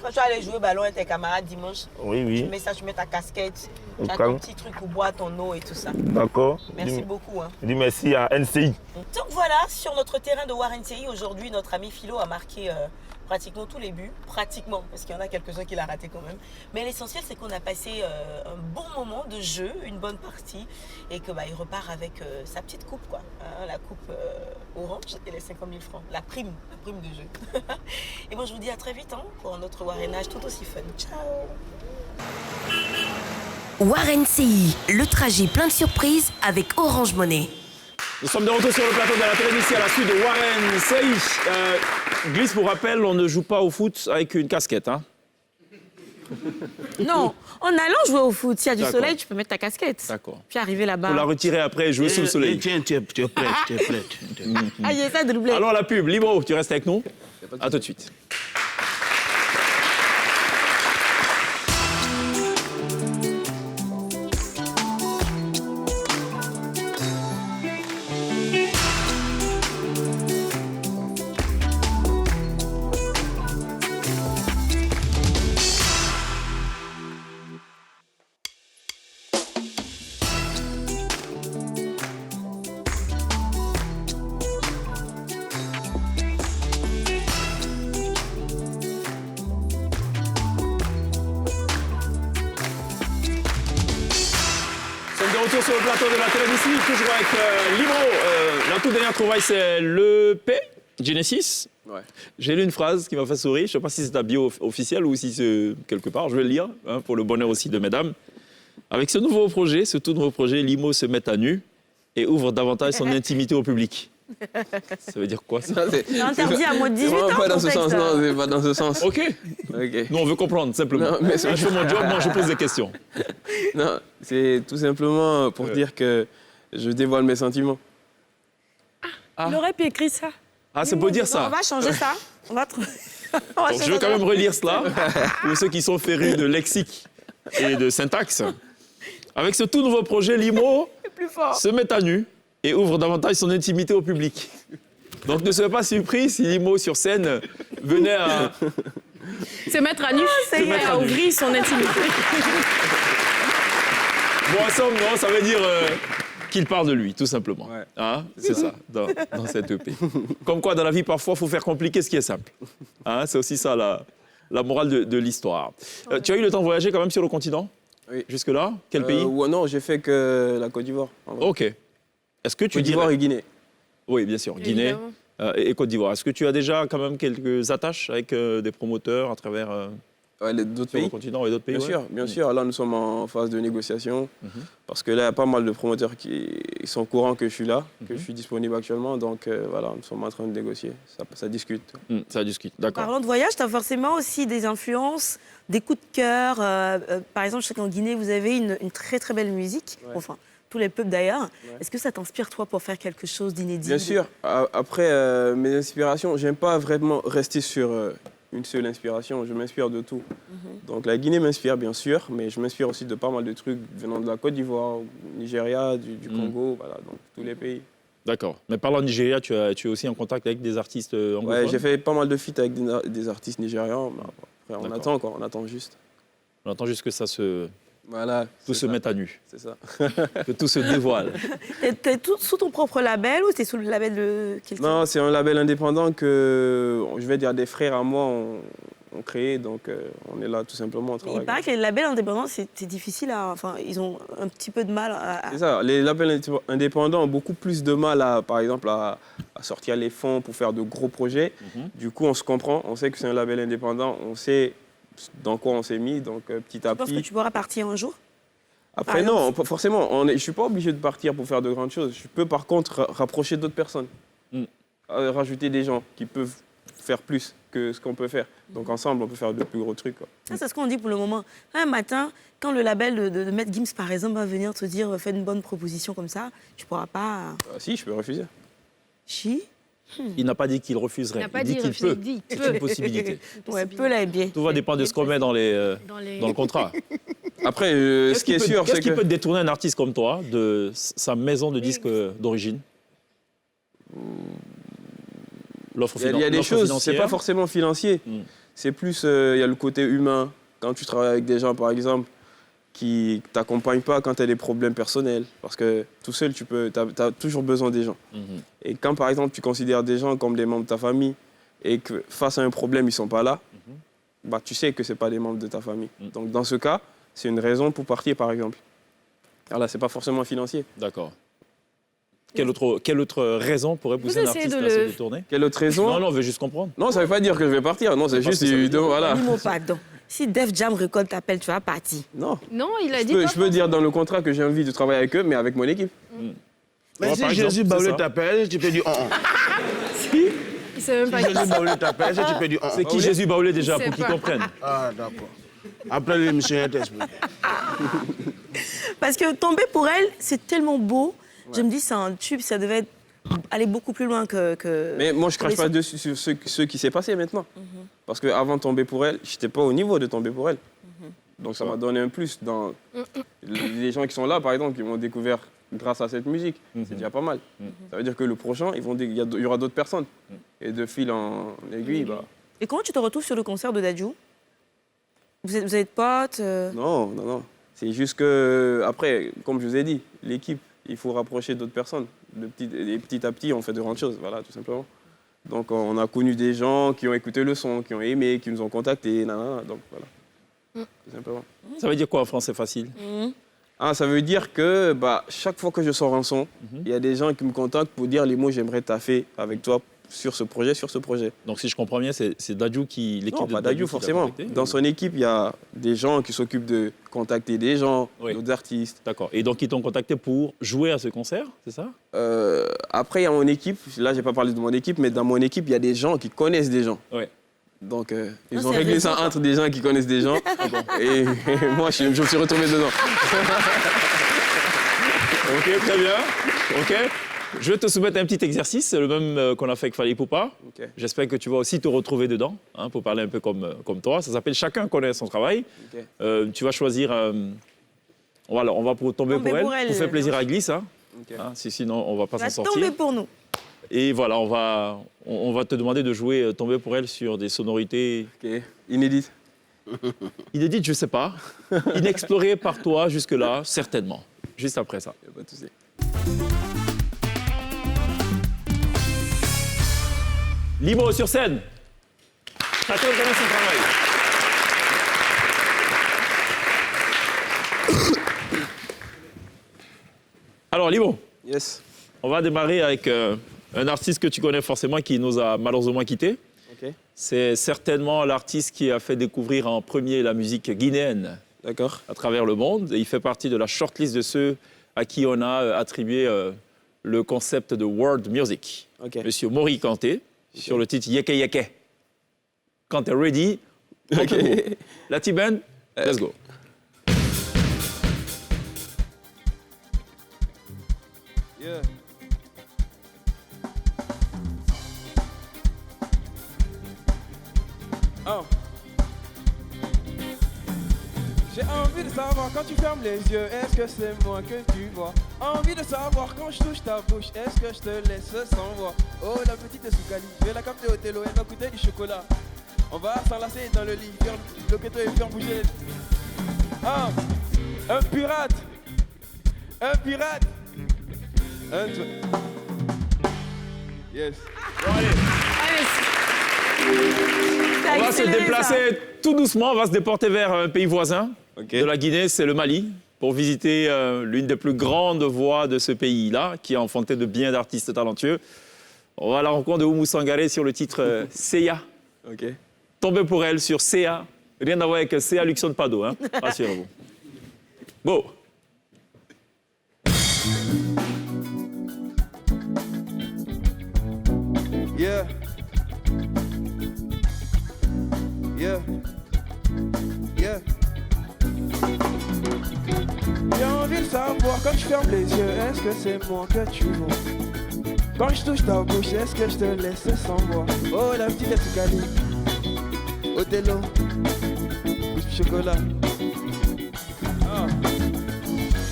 Quand tu vas aller jouer au ballon avec tes camarades dimanche, Oui, tu oui. mets ça, tu mets ta casquette, tu as Ok. ton petit truc pour boire ton eau et tout ça. D'accord. Merci beaucoup. Hein. Je dis merci à NCI. Donc voilà, sur notre terrain de WarNCI, aujourd'hui, notre ami Philo a marqué pratiquement tous les buts. Pratiquement, parce qu'il y en a quelques-uns qu'il a raté quand même. Mais l'essentiel, c'est qu'on a passé un bon moment de jeu, une bonne partie, et que il repart avec sa petite coupe, quoi. Hein, la coupe orange et les 50 000 francs. La prime de jeu. Et moi, je vous dis à très vite hein, pour un autre Warrenage tout aussi fun. Ciao. WarNCI, le trajet plein de surprises avec Orange Money. Nous sommes de retour sur le plateau de la télévision à la suite de Warren Sey. Glisse pour rappel, on ne joue pas au foot avec une casquette. Hein. Non, en allant jouer au foot, s'il y a du D'accord. soleil, tu peux mettre ta casquette. D'accord. Puis arriver là-bas. Pour la retirer après et jouer sous le soleil. Tiens, tu es prête, tu es prête. Ah, il essaie de doubler. Alors la pub, Libro, tu restes avec nous. À tout de suite. Nous sommes de retour sur le plateau de la télévision, toujours avec Libro. La toute dernière trouvaille, c'est l'EP Genesis. Ouais. J'ai lu une phrase qui m'a fait sourire. Je ne sais pas si c'est ta bio officielle ou si c'est quelque part. Je vais le lire hein, pour le bonheur aussi de mesdames. Avec ce nouveau projet, ce tout nouveau projet, Limo se met à nu et ouvre davantage son intimité au public. Ça veut dire quoi ça? C'est interdit à moins de 18 C'est ans. vraiment pas dans ton ce texte. sens, non, c'est pas dans ce sens. Ok. Ok. Nous, on veut comprendre simplement. Non, mais Je fais mon job, moi je pose des questions. Non, c'est tout simplement pour dire que je dévoile mes sentiments. Il aurait pu écrire ça. Ah, c'est pour dire On ça. va changer ça. On va trouver. On va Donc, je changer veux quand ça. même relire cela pour ceux qui sont férus de lexique et de syntaxe. Avec ce tout nouveau projet, Limo Plus fort. se met à nu et ouvre davantage son intimité au public. Donc ne soyez pas surpris si Limo sur scène venait à... Se mettre à nu, c'est mettre à à nu. ouvrir son intimité. Bon, en somme, non, ça veut dire qu'il parle de lui, tout simplement. Ouais. Hein, c'est ça, dans cette EP. Comme quoi, dans la vie, parfois, il faut faire compliquer ce qui est simple. Hein, c'est aussi ça, la morale de l'histoire. Tu as eu le temps de voyager quand même sur le continent? Oui. Jusque-là? Quel pays? Ouais, non, j'ai fait que la Côte d'Ivoire. en vrai. Ok. Est-ce que tu Côte d'Ivoire dirais... et Guinée. Oui, bien sûr, Guinée Évidemment. et Côte d'Ivoire. Est-ce que tu as déjà quand même quelques attaches avec des promoteurs à travers Ouais, d'autres sur le pays. continent et d'autres pays? Bien ouais. sûr, bien sûr. Là, nous sommes en phase de négociation parce que là, il y a pas mal de promoteurs qui sont au courant que je suis là, que je suis disponible actuellement. Donc voilà, nous sommes en train de négocier. Ça discute. Ça discute, d'accord. Parlant de voyage, tu as forcément aussi des influences, des coups de cœur. Par exemple, je sais qu'en Guinée, vous avez une très très belle musique. Ouais. Enfin, tous les peuples d'ailleurs. Ouais. Est-ce que ça t'inspire, toi, pour faire quelque chose d'inédit? Bien sûr. Après, mes inspirations, j'aime pas vraiment rester sur une seule inspiration. Je m'inspire de tout. Donc la Guinée m'inspire, bien sûr, mais je m'inspire aussi de pas mal de trucs venant de la Côte d'Ivoire, du Nigeria, du Congo, voilà, donc tous les pays. D'accord. Mais parlant de Nigeria, tu es aussi en contact avec des artistes anglophones? Ouais, j'ai fait pas mal de feats avec des artistes nigérians. Mais après, on D'accord. attend, quoi. On attend juste. On attend juste que ça Voilà. tout c'est se ça. mette à nu, C'est ça. que tout se dévoile. T'es sous ton propre label ou t'es sous le label de quelqu'un? Non, c'est un label indépendant que, je vais dire, des frères à moi ont créé. Donc, on est là tout simplement. On Il travaille. paraît que les labels indépendants, c'est difficile à... Enfin, ils ont un petit peu de mal à... C'est ça. Les labels indépendants ont beaucoup plus de mal, par exemple, à sortir les fonds pour faire de gros projets. Du coup, on se comprend. On sait que c'est un label indépendant. On sait dans quoi on s'est mis. Donc, petit à Tu penses que petit. tu pourras partir un jour? Après, par non, pas forcément. Je ne suis pas obligé de partir pour faire de grandes choses. Je peux, par contre, rapprocher d'autres personnes. Rajouter des gens qui peuvent faire plus que ce qu'on peut faire. Donc, ensemble, on peut faire de plus gros trucs, quoi. Ça, c'est ce qu'on dit pour le moment. Un matin, quand le label de Maître Gims, par exemple, va venir te dire fais une bonne proposition comme ça, tu pourras pas... Si, je peux refuser. Chi? Il n'a pas dit qu'il refuserait. Il n'a pas dit dit qu'il refuser, peut. il dit il C'est peut. une possibilité. Ouais, peu là est bien. Tout va dépendre de ce qu'on met dans le contrat. Après, ce qui est sûr, Qu'est-ce c'est qui que... peut détourner un artiste comme toi de sa maison de disques d'origine? L'offre Il y a des choses, c'est financière. pas forcément financier. C'est plus, il y a le côté humain. Quand tu travailles avec des gens, par exemple, qui ne t'accompagnent pas quand tu as des problèmes personnels. Parce que tout seul, tu as toujours besoin des gens. Et quand, par exemple, tu considères des gens comme des membres de ta famille et que face à un problème, ils ne sont pas là, bah, tu sais que ce n'est pas des membres de ta famille. Donc, dans ce cas, c'est une raison pour partir, par exemple. Alors là, ce n'est pas forcément financier. D'accord. Quelle autre raison pourrait pousser un essayez artiste de à se le- détourner? Quelle autre raison? Non, on veut juste comprendre. Non, ça ne veut pas dire que je vais partir. Non, c'est Parce juste... que ça veut dire- Voilà. Dis-moi pardon. Si Def Jam Record t'appelle, tu vas partir. Non. Non, il a Je dit peux, pas je peux dire dans le contrat que j'ai envie de travailler avec eux, mais avec mon équipe. Mais Moi, si par Jésus exemple, Baoulé c'est ça. t'appelle, tu peux dire Il sait même pas Si qui Jésus Baoulé t'appelle, tu peux dire C'est qui Jésus Baoulé déjà, Je pour sais qu'ils pas. comprennent? Ah, d'accord. Après l'émission, il t'explique. Parce que tomber pour elle, c'est tellement beau. Je me dis, c'est un tube, ça devait aller beaucoup plus loin que... Mais moi, je crache pas dessus sur ce qui s'est passé maintenant. Parce qu'avant de tomber pour elle, je n'étais pas au niveau de tomber pour elle. Donc ça m'a donné un plus. Dans les gens qui sont là, par exemple, qui m'ont découvert grâce à cette musique, c'est déjà pas mal. Ça veut dire que le prochain, il y aura d'autres personnes. Et de fil en aiguille, bah... Et comment tu te retrouves sur le concert de Dadju? Vous êtes potes Non. C'est juste que, après, comme je vous ai dit, l'équipe, il faut rapprocher d'autres personnes. Et petit à petit, on fait de grandes choses, voilà, tout simplement. Donc, on a connu des gens qui ont écouté le son, qui ont aimé, qui nous ont contactés, donc voilà. Tout simplement. Ça veut dire quoi en français facile? Ah, ça veut dire que chaque fois que je sors un son, il y a des gens qui me contactent pour dire les mots j'aimerais taffer avec toi sur ce projet. Donc si je comprends bien, c'est Dadju qui... l'équipe Non, de pas Dadju qui t'a forcément. contacté? Dans son équipe, il y a des gens qui s'occupent de contacter des gens, Oui. d'autres artistes. D'accord. Et donc ils t'ont contacté pour jouer à ce concert, c'est ça? Après, il y a mon équipe. Là, j'ai pas parlé de mon équipe, mais dans mon équipe, il y a des gens qui connaissent des gens. Ouais. Donc, ils Non, ont c'est réglé récent, ça quoi. entre des gens qui connaissent des gens. Et moi, je me suis retrouvé dedans. Ok, très bien. Ok. Je vais te soumettre un petit exercice, le même qu'on a fait avec Fally Ipupa. Ok. J'espère que tu vas aussi te retrouver dedans, pour parler un peu comme toi. Ça s'appelle Chacun connaît son travail. Ok. Tu vas choisir... Voilà, on va pour tomber pour elle, pour faire plaisir à Glisse. Ok. Sinon, on ne va pas Va s'en tomber sortir. pour nous. Et voilà, on va te demander de jouer Tomber pour elle sur des sonorités Ok. Inédite. inédites, je ne sais pas. Inexplorées par toi jusque-là, certainement. Juste après ça. Y a pas de souci. Libre sur scène. Chacun connaît son travail. Alors, Libre, Yes. on va démarrer avec un artiste que tu connais forcément qui nous a malheureusement quittés. Ok. C'est certainement l'artiste qui a fait découvrir en premier la musique guinéenne D'accord. à travers le monde. Et il fait partie de la shortlist de ceux à qui on a attribué le concept de world music. Ok. Monsieur Mori Kanté, sur le titre Yeke Yeke. Quand t'es ready, on te go. La T-Band, let's go. Yeah. Oh. J'ai envie de savoir quand tu fermes les yeux, est-ce que c'est moi que tu vois? Envie de savoir quand je touche ta bouche, est-ce que je te laisse sans voix? Oh la petite Soukali, je vais la capter au télo, elle va goûter du chocolat. On va s'enlacer dans le lit, faire le keto et faire bouger les... Ah, un pirate, un pirate, un... Yes. Bon, allez. On va se déplacer tout doucement, on va se déporter vers un pays voisin de la Guinée, c'est le Mali, pour visiter l'une des plus grandes voix de ce pays-là, qui a enfanté de bien d'artistes talentueux. On va à la rencontre de Oumou Sangaré sur le titre Seya. Tomber pour elle sur Seya. Rien à voir avec Seya Luxon Pado, hein, rassurez-vous. Go! Yeah. Yeah. Yeah. J'ai envie de savoir quand je ferme les yeux, est-ce que c'est moi que tu vois? Quand je touche ta bouche, est-ce que je te laisse sans voix? Oh la petite Soukali, Othello, couche de chocolat. Ah.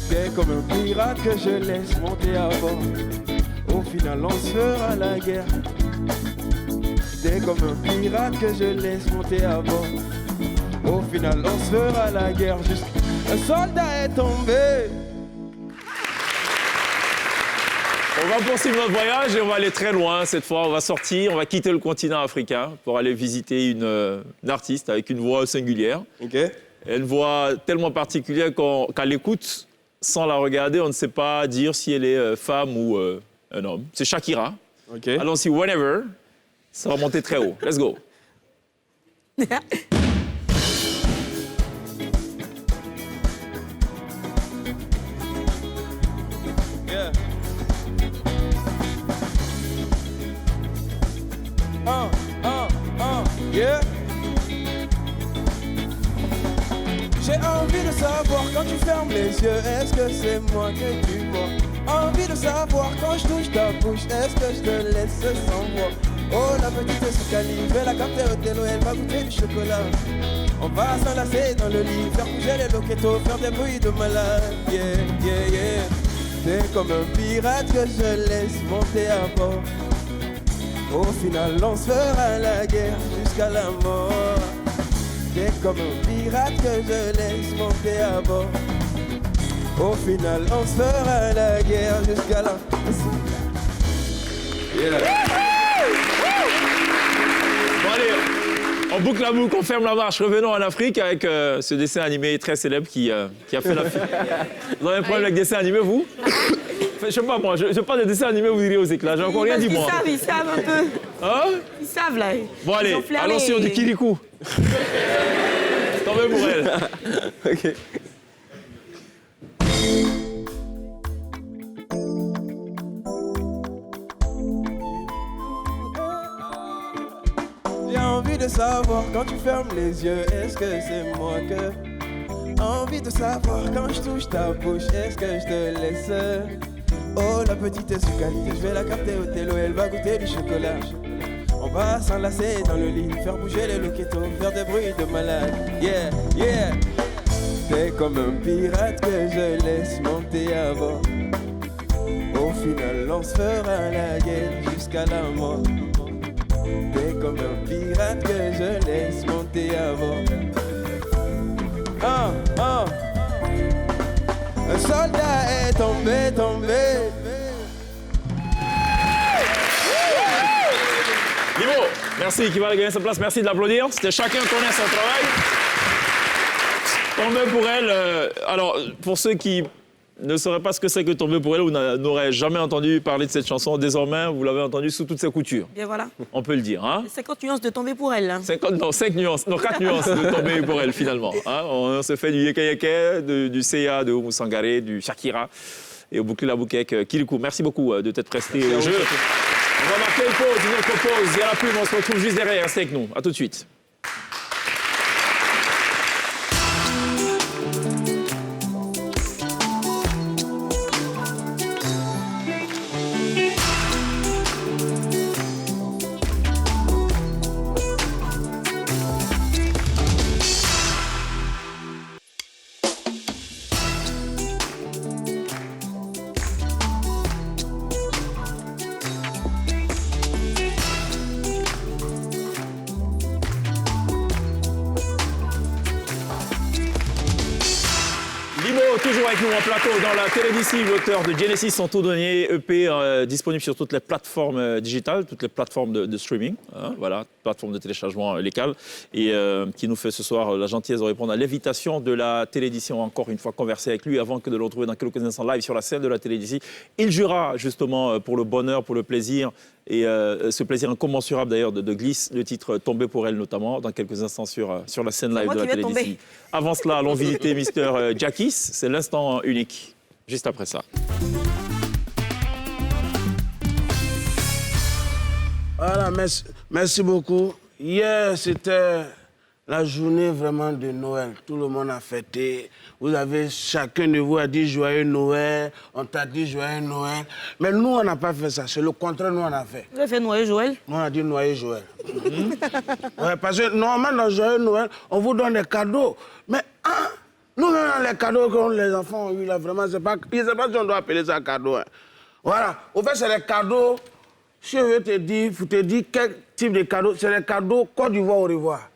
T'es comme un pirate que je laisse monter à bord. Au final on se fera la guerre. T'es comme un pirate que je laisse monter à bord. Au final on se fera la guerre. Juste un soldat est tombé. On va poursuivre notre voyage et on va aller très loin cette fois. On va sortir, on va quitter le continent africain pour aller visiter une artiste avec une voix singulière. Une voix tellement particulière qu'à l'écoute, sans la regarder, on ne sait pas dire si elle est femme ou un homme. C'est Shakira. Allons-y, Whenever. Ça va monter très haut. Let's go. Yeah. Yeah. J'ai envie de savoir quand tu fermes les yeux, est-ce que c'est moi que tu vois? Envie de savoir quand je touche ta bouche, est-ce que je te laisse sans voix? Oh la petite Soukali, je vais la capter au télo, elle va goûter du chocolat. On va s'enlacer dans le lit, faire bouger les loquetos, faire des bruits de malade. Yeah, yeah, yeah. T'es comme un pirate que je laisse monter à bord. Au final on se fera la guerre jusqu'à la mort. T'es comme un pirate que je laisse monter à bord. Au final on se fera la guerre jusqu'à la... Yeah. Bon allez, on boucle la boucle, on ferme la marche. Revenons en Afrique avec ce dessin animé très célèbre qui a fait la... Vous avez un problème avec dessin animé, vous? Je sais pas, moi, je parle de dessin animé, vous direz aux éclats. J'ai encore rien dit, moi. Ils savent un peu. Hein? Ils savent, là. Bon, allez, allons sur du Kirikou. Tombez pour elle. Ok. J'ai envie de savoir quand tu fermes les yeux, est-ce que c'est moi que... Envie de savoir quand je touche ta bouche, est-ce que je te laisse? Oh la petite Soukali, je vais la capter au télo, elle va goûter du chocolat. On va s'enlacer dans le lit, faire bouger les loquetos, faire des bruits de malade. Yeah, yeah. T'es comme un pirate que je laisse monter à bord. Au final on se fera la guerre jusqu'à la mort. T'es comme un pirate que je laisse monter à bord. Un soldat est tombé, tombé. Livo, merci, qui va gagner sa place. Merci de l'applaudir. C'était chacun connaît son travail. Tomber pour elle. Alors, pour ceux qui ne sauraient pas ce que c'est que Tomber pour elle, ou n'auraient jamais entendu parler de cette chanson, désormais, vous l'avez entendue sous toutes ses coutures. Bien voilà. On peut le dire. Hein? 50 nuances de Tomber pour elle. Là. 5 nuances, non, 4 nuances de Tomber pour elle, finalement. Hein? On se fait du Yeke Yeke, du Seya, de Oumou Sangaré, du Shakira, et au boucler la boucle avec Kirikou. Merci beaucoup de t'être presté au jeu. On va marquer une pause, une autre pause. Il y a la pub, on se retrouve juste derrière. Restez avec nous. À tout de suite. toujours avec nous en plateau dans la télé d'ici, l'auteur de Genesis, son tout dernier EP disponible sur toutes les plateformes digitales, toutes les plateformes de streaming, hein, voilà, plateformes de téléchargement locales, et qui nous fait ce soir la gentillesse de répondre à l'invitation de la télé d'ici. On va encore une fois converser avec lui avant que de le retrouver dans quelques instants live sur la scène de la télé d'ici. Il jouera justement pour le bonheur, pour le plaisir, et ce plaisir incommensurable d'ailleurs de Glisse, le titre Tombé pour elle notamment, dans quelques instants sur la scène live de la télé d'ici. Avant cela, allons visiter Mr. Jackis, c'est l'instant unique, juste après ça. Voilà, merci beaucoup. Hier, c'était la journée vraiment de Noël. Tout le monde a fêté. Vous avez, chacun de vous a dit joyeux Noël. On t'a dit joyeux Noël. Mais nous, on n'a pas fait ça. C'est le contraire, nous, on a fait. Vous avez fait Noël Joël? Nous, on a dit Noël Joël. Ouais, parce que normalement, dans joyeux Noël, on vous donne des cadeaux. Mais nous, les cadeaux que les enfants ont eu là, vraiment, je ne sais pas si on doit appeler ça cadeau. Hein. Voilà. Au fait, c'est les cadeaux. Si je veux te dire, faut te dire quel type de cadeau. C'est les cadeaux Côte d'Ivoire au revoir.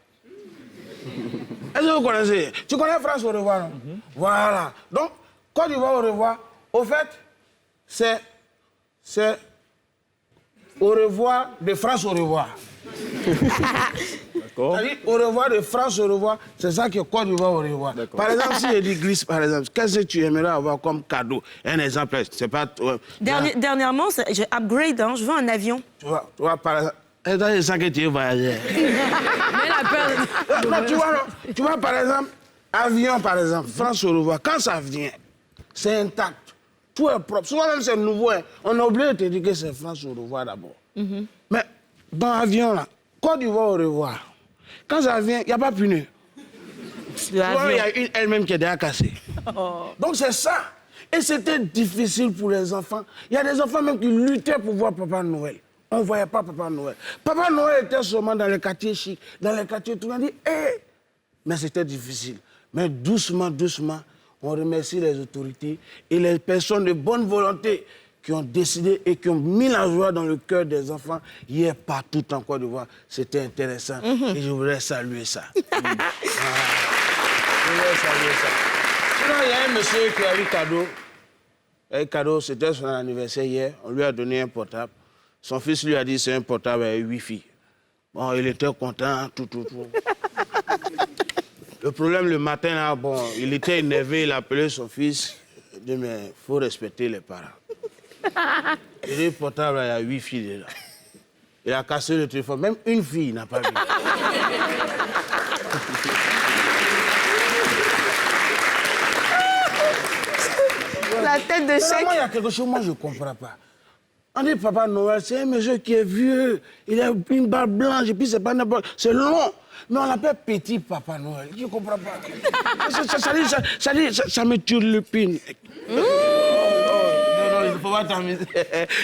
Est-ce que vous connaissez? Tu connais France au revoir, non? Voilà. Donc, Côte d'Ivoire au revoir, au fait, c'est au revoir de France au revoir. D'accord. C'est-à-dire, au revoir de France au revoir, c'est ça que Côte d'Ivoire au revoir. Par exemple, si je dis Glisse, par exemple, qu'est-ce que tu aimerais avoir comme cadeau? Un exemple, c'est pas... Dernièrement, j'ai upgrade, hein, je veux un avion. Tu vois, par exemple... C'est ça que tu veux voyager. Mais la peur. Non, tu vois, par exemple, avion, par exemple, France au revoir, quand ça vient, c'est intact. Tout est propre. Souvent, même c'est nouveau. Hein. On a oublié de te dire que c'est France au revoir d'abord. Mais dans l'avion, là, Côte d'Ivoire au revoir, quand ça vient, il n'y a pas puni. Il y a une elle-même qui est déjà cassée. Donc c'est ça. Et c'était difficile pour les enfants. Il y a des enfants même qui luttaient pour voir Papa Noël. On ne voyait pas Papa Noël. Papa Noël était seulement dans les quartiers chics, dans les quartiers tout le monde dit « Hé !» Mais c'était difficile. Mais doucement, doucement, on remercie les autorités et les personnes de bonne volonté qui ont décidé et qui ont mis la joie dans le cœur des enfants hier partout en Côte d'Ivoire. C'était intéressant et je voudrais saluer ça. Je voudrais saluer ça. Sinon, il y a un monsieur qui a eu cadeau. Un cadeau, c'était son anniversaire hier. On lui a donné un portable. Son fils lui a dit c'est un portable avec Wi-Fi. Bon, il était content, tout. Le problème, le matin, là, bon, il était énervé, il a appelé son fils. Il dit, mais il faut respecter les parents. Il dit, le portable, il y a 8 filles dedans. Il a cassé le téléphone. Même une fille n'a pas vu. La tête de chèque. Il y a quelque chose, moi, je ne comprends pas. On dit Papa Noël, c'est un monsieur qui est vieux, il a une barbe blanche, et puis c'est pas n'importe... C'est long, mais on l'appelle Petit Papa Noël. Je ne comprends pas. Ça me tue le pin. Non, il ne faut pas t'amuser.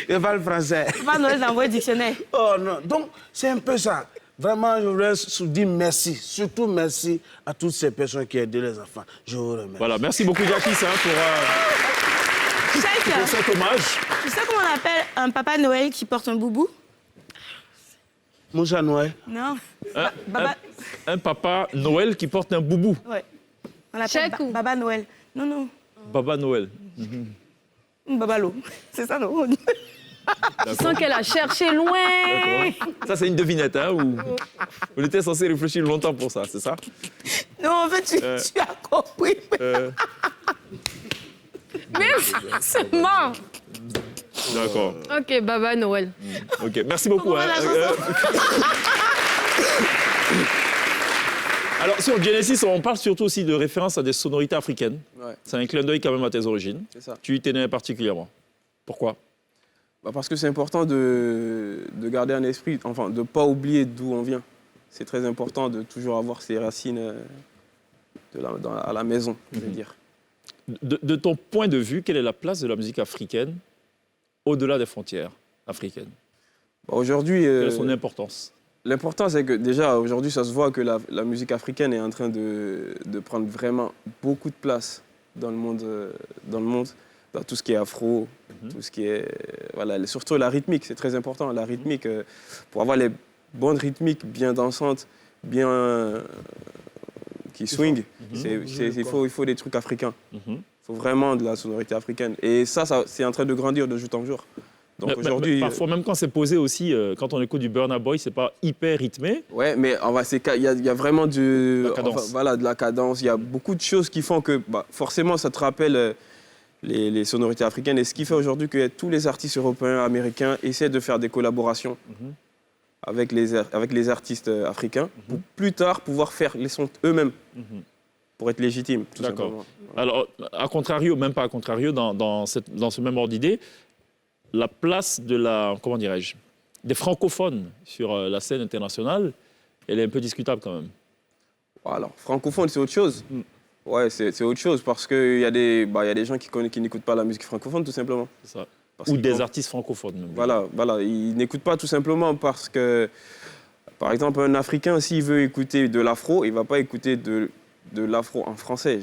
Il parle français. Papa Noël n'a envoyé dictionnaire. Oh non, donc c'est un peu ça. Vraiment, je voudrais dire merci, surtout merci à toutes ces personnes qui aident les enfants. Je vous remercie. Voilà, merci beaucoup Jackie pour cet hommage. Tu sais comment on appelle un Papa Noël qui porte un boubou? Moussa Noël? Non. Un Papa Noël qui porte un boubou. Ouais. On l'appelle Baba Noël. Non. Baba Noël. Babalo. C'est ça, non? Je sens qu'elle a cherché loin. Ça, c'est une devinette, hein? On était censé réfléchir longtemps pour ça, c'est ça? Non, en fait, tu as compris. Mais c'est mort. D'accord. Ok, Baba Noël. Ok, merci beaucoup. Hein. Alors, sur Genesis, on parle surtout aussi de référence à des sonorités africaines. Ouais. C'est un clin d'œil quand même à tes origines. C'est ça. Tu y tenais particulièrement. Pourquoi? Parce que c'est important de garder un esprit, enfin, de ne pas oublier d'où on vient. C'est très important de toujours avoir ses racines à la maison, je veux dire. De ton point de vue, quelle est la place de la musique africaine au-delà des frontières africaines? Aujourd'hui, quelle est son importance? L'important, c'est que déjà, aujourd'hui, ça se voit que la musique africaine est en train de prendre vraiment beaucoup de place dans le monde, dans tout ce qui est afro, tout ce qui est... Voilà, surtout la rythmique, c'est très important. La rythmique, pour avoir les bonnes rythmiques bien dansantes, bien... qui swing, il faut des trucs africains. Il faut vraiment de la sonorité africaine. Et ça c'est en train de grandir de jour en jour. Donc aujourd'hui... Parfois, même quand c'est posé aussi, quand on écoute du Burna Boy, c'est pas hyper rythmé. Ouais, mais il y a vraiment La cadence. de la cadence. Il y a beaucoup de choses qui font que forcément ça te rappelle les sonorités africaines. Et ce qui fait aujourd'hui que tous les artistes européens, américains essaient de faire des collaborations avec les artistes africains pour plus tard pouvoir faire les sons eux-mêmes pour être légitimes. Tout D'accord. simplement. Alors, à contrario, même pas à contrario, dans ce même ordre d'idée, la place comment dirais-je, des francophones sur la scène internationale, elle est un peu discutable quand même. Alors, francophone, c'est autre chose. Ouais, c'est autre chose parce qu'il y a des gens qui n'écoutent pas la musique francophone, tout simplement. C'est ça. Parce Ou qu'ils des ont- artistes francophones. Même. Voilà, ils n'écoutent pas tout simplement parce que, par exemple, un Africain, s'il veut écouter de l'afro, il ne va pas écouter de l'afro en français.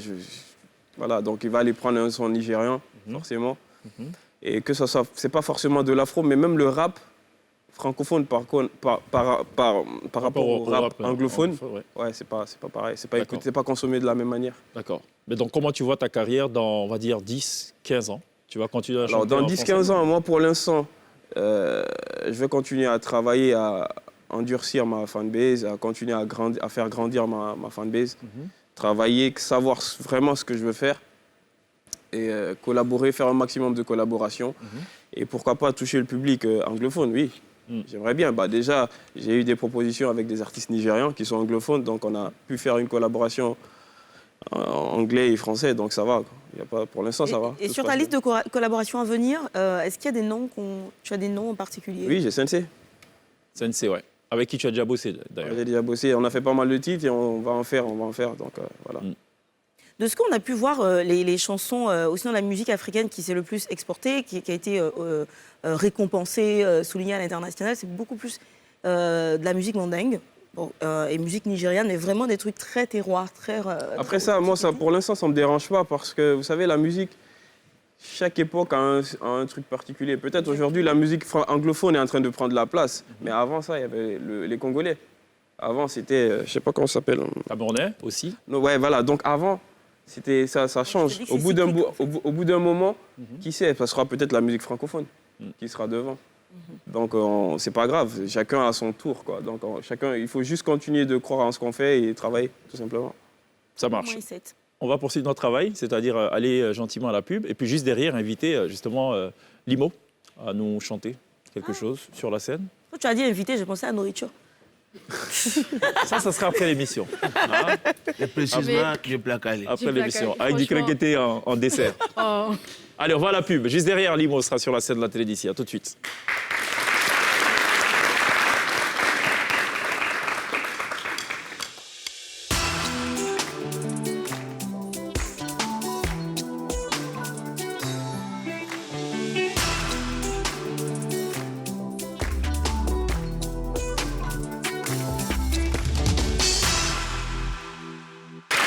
Voilà, donc il va aller prendre un son nigérian, forcément. Et que ça soit, c'est pas forcément de l'afro, mais même le rap francophone par rapport au rap anglophone, ouais, c'est pas pareil, c'est pas écouté, c'est pas consommé de la même manière. D'accord. Mais donc, comment tu vois ta carrière dans, on va dire, 10, 15 ans? Tu vas continuer à Alors, chanter dans en 10-15 français? ans, moi, pour l'instant, je vais continuer à travailler, à endurcir ma fanbase, à continuer à faire grandir ma fanbase, travailler, savoir vraiment ce que je veux faire et collaborer, faire un maximum de collaborations. Et pourquoi pas toucher le public anglophone, oui. J'aimerais bien. Déjà, j'ai eu des propositions avec des artistes nigérians qui sont anglophones, donc on a pu faire une collaboration en anglais et français, donc ça va. Il y a pas, pour l'instant, ça va. Et Tout sur se ta passe liste de collaborations à venir, est-ce qu'il y a des noms tu as des noms en particulier? bien. Oui, j'ai Sensei. Sensei, ouais. Avec qui tu as déjà bossé, d'ailleurs. J'ai déjà bossé, on a fait pas mal de titres et on va en faire, donc voilà. De ce qu'on a pu voir, les chansons, aussi dans la musique africaine qui s'est le plus exportée, qui a été récompensée, soulignée à l'international, c'est beaucoup plus de la musique mandingue et musique nigériane, mais vraiment des trucs très terroirs, très... Après ça, moi, pour l'instant, ça ne me dérange pas parce que, vous savez, la musique, chaque époque a un truc particulier. Peut-être aujourd'hui, la musique anglophone est en train de prendre la place, mais avant ça, il y avait les Congolais. Avant, c'était, je ne sais pas comment ça s'appelle. Camerounais aussi. Non, ouais, voilà, donc avant... Ça change. Au bout d'un moment, qui sait, ça sera peut-être la musique francophone qui sera devant. Donc, c'est pas grave. Chacun a son tour, quoi. Donc, il faut juste continuer de croire en ce qu'on fait et travailler, tout simplement. Ça marche. On va poursuivre notre travail, c'est-à-dire aller gentiment à la pub. Et puis, juste derrière, inviter justement Limo à nous chanter quelque chose sur la scène. Quand tu as dit invité, j'ai pensé à nourriture. Ça sera après l'émission. Hein? Et précisément, du plat calé. Après l'émission, avec du créqueté en dessert. Oh. Allez, on va à la pub. Juste derrière, Limo sera sur la scène de la télé d'ici. À tout de suite.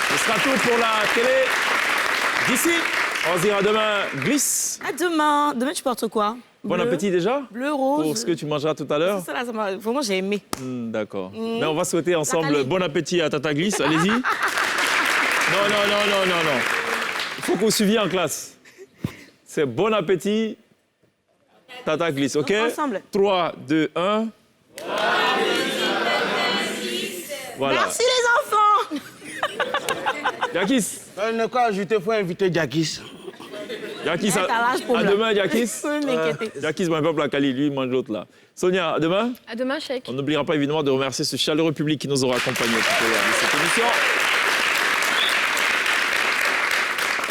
Ce sera tout pour la télé d'ici. On se dira demain, glisse. À demain. Demain, tu portes quoi? Bon Bleu, appétit déjà bleu, rose. pour ce que tu mangeras tout à l'heure. Ça, là, vraiment, j'ai aimé. D'accord. Mais on va souhaiter ensemble calée. bon appétit à Tata Glisse. Allez-y. Non. Il faut qu'on suive en classe. C'est bon appétit, Tata Glisse, OK? Ensemble. 3, 2, 1. Voilà. Merci les enfants. Yakis. Ne quoi ajouter, il faut inviter Jakis. Yakis, t'as l'âge pour à là. demain, Yakis. Ne m'inquiétez. Yakis, mon peuple, la Cali, lui, il mange l'autre là. Sonia, à demain. À demain, Cheikh. On n'oubliera pas évidemment de remercier ce chaleureux public qui nous aura accompagnés tout au long de cette émission.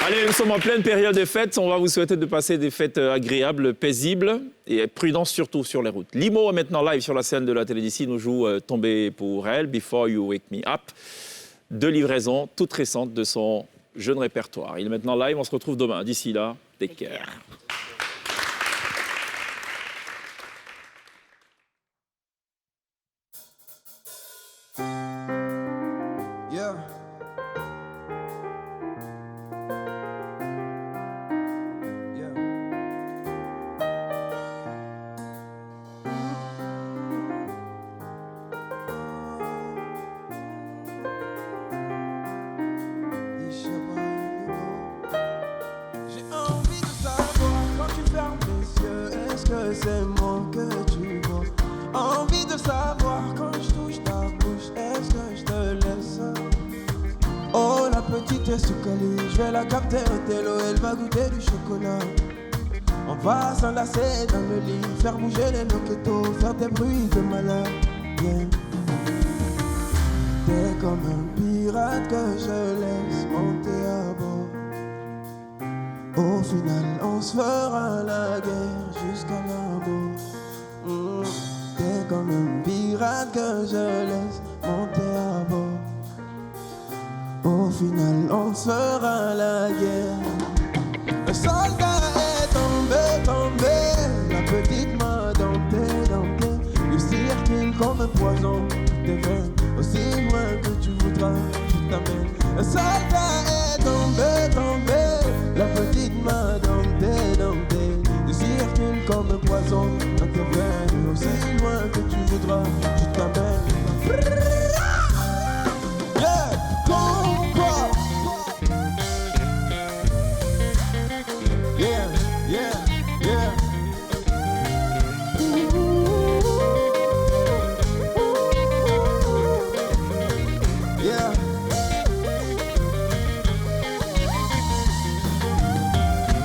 Allez, nous sommes en pleine période des fêtes. On va vous souhaiter de passer des fêtes agréables, paisibles et prudence surtout sur les routes. Limo est maintenant live sur la scène de la télé d'ici. Nous joue Tombé pour elle, Before You Wake Me Up. 2 livraisons toutes récentes de son jeune répertoire. Il est maintenant live. On se retrouve demain. D'ici là, take care. Yeah. Yeah. c'est moi que tu vois? Envie de savoir quand je touche ta bouche, est-ce que je te laisse? Oh la petite est sucrée, je vais la capter au télo, elle va goûter du chocolat. On va s'enlacer dans le lit, faire bouger les loquetos, faire des bruits de malade. Yeah. T'es comme un pirate que je laisse monter à bord. Au final, on se fera la guerre jusqu'à la mort. T'es comme un pirate que je laisse monter à bord. Au final, on se fera la guerre. Le soldat est tombé, tombé. La petite m'a denté, denté. Le circuit comme un poison devient aussi loin que tu voudras, je t'amène. Le soldat est tombé, tombé. La petite m'a denté, denté. Le circuit comme un poison devient aussi loin que tu voudras, je t'amène. Yeah, quoi? Yeah, yeah, yeah. Yeah.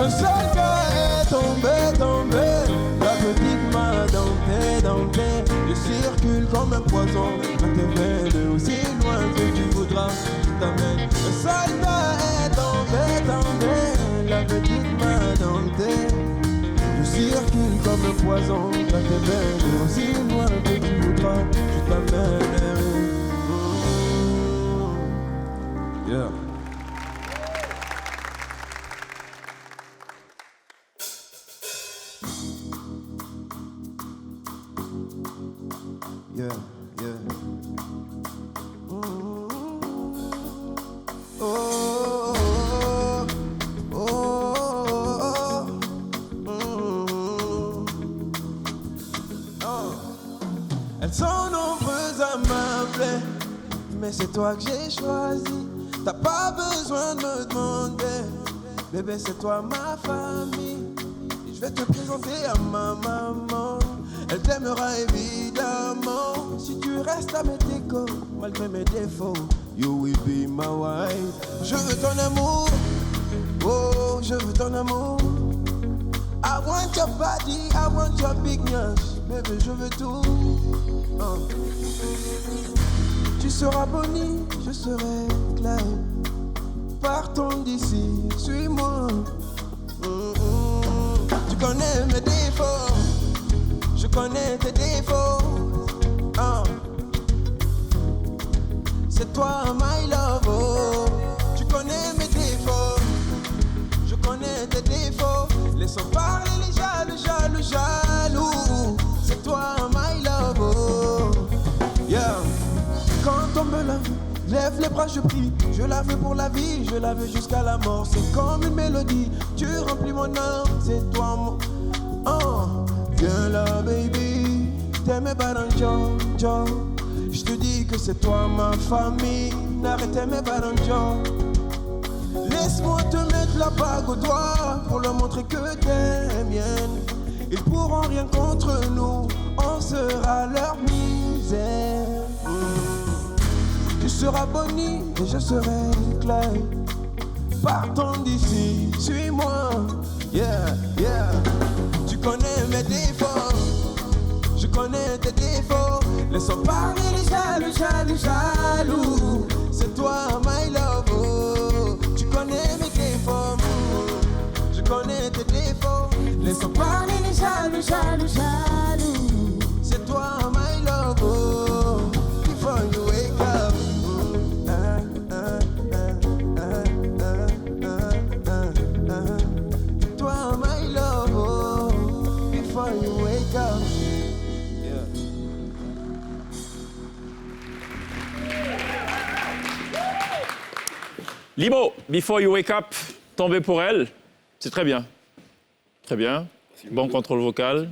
Un soldat est tombé, tombé. La petite m'a denté, denté. Je circule comme un poison dans tes veines, aussi loin que tu voudras, je t'amène. Un soldat est tombé, tombé. La petite m'a denté. Je circule comme un poison dans tes veines, aussi loin que tu voudras, je t'amène. Yeah. Yeah, yeah. Oh, oh, oh, oh. Elles sont nombreuses à m'appeler, mais c'est toi que j'ai choisi. T'as pas besoin de me demander, bébé c'est toi ma famille. Je vais te présenter à ma maman, elle t'aimera évidemment. Si tu restes à mes décos, malgré mes défauts, you will be my wife. Je veux ton amour, oh je veux ton amour. I want your body, I want your big nyash, bébé je veux tout. Tu seras Bonnie, je serai Clyde. Partons d'ici, suis-moi. Tu connais mes défauts, je connais tes défauts. C'est toi, my love. Oh. Tu connais mes défauts, je connais tes défauts. Laissons parler les jaloux, jaloux, jaloux. C'est toi, my love. Oh. Yeah. Quand on me lave, lève les bras, je prie. Je la veux pour la vie, je la veux jusqu'à la mort. C'est comme une mélodie, tu remplis mon âme. C'est toi mon... Oh, viens là, baby. T'aimes pas dans Joe. Je te dis que c'est toi ma famille. N'arrête mes baranjo. Laisse-moi te mettre la bague au doigt pour leur montrer que t'es mienne. Ils pourront rien contre nous, on sera leur misère. Tu seras Bonnie et je serai Clyde. Partons d'ici, suis-moi. Yeah, yeah. Tu connais mes défauts, je connais tes défauts. Laissons parler les jaloux, jaloux, jaloux. C'est toi, my love. Oh. Tu connais mes défauts, je connais tes défauts. Laissons parler les jaloux, jaloux, jaloux. C'est toi, my love. Oh. Before you wake up. Toi, my love. Oh. Before you wake up. Limo, Before You Wake Up, tombé pour elle, c'est très bien. Très bien. Bon contrôle vocal.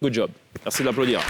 Good job. Merci de l'applaudir.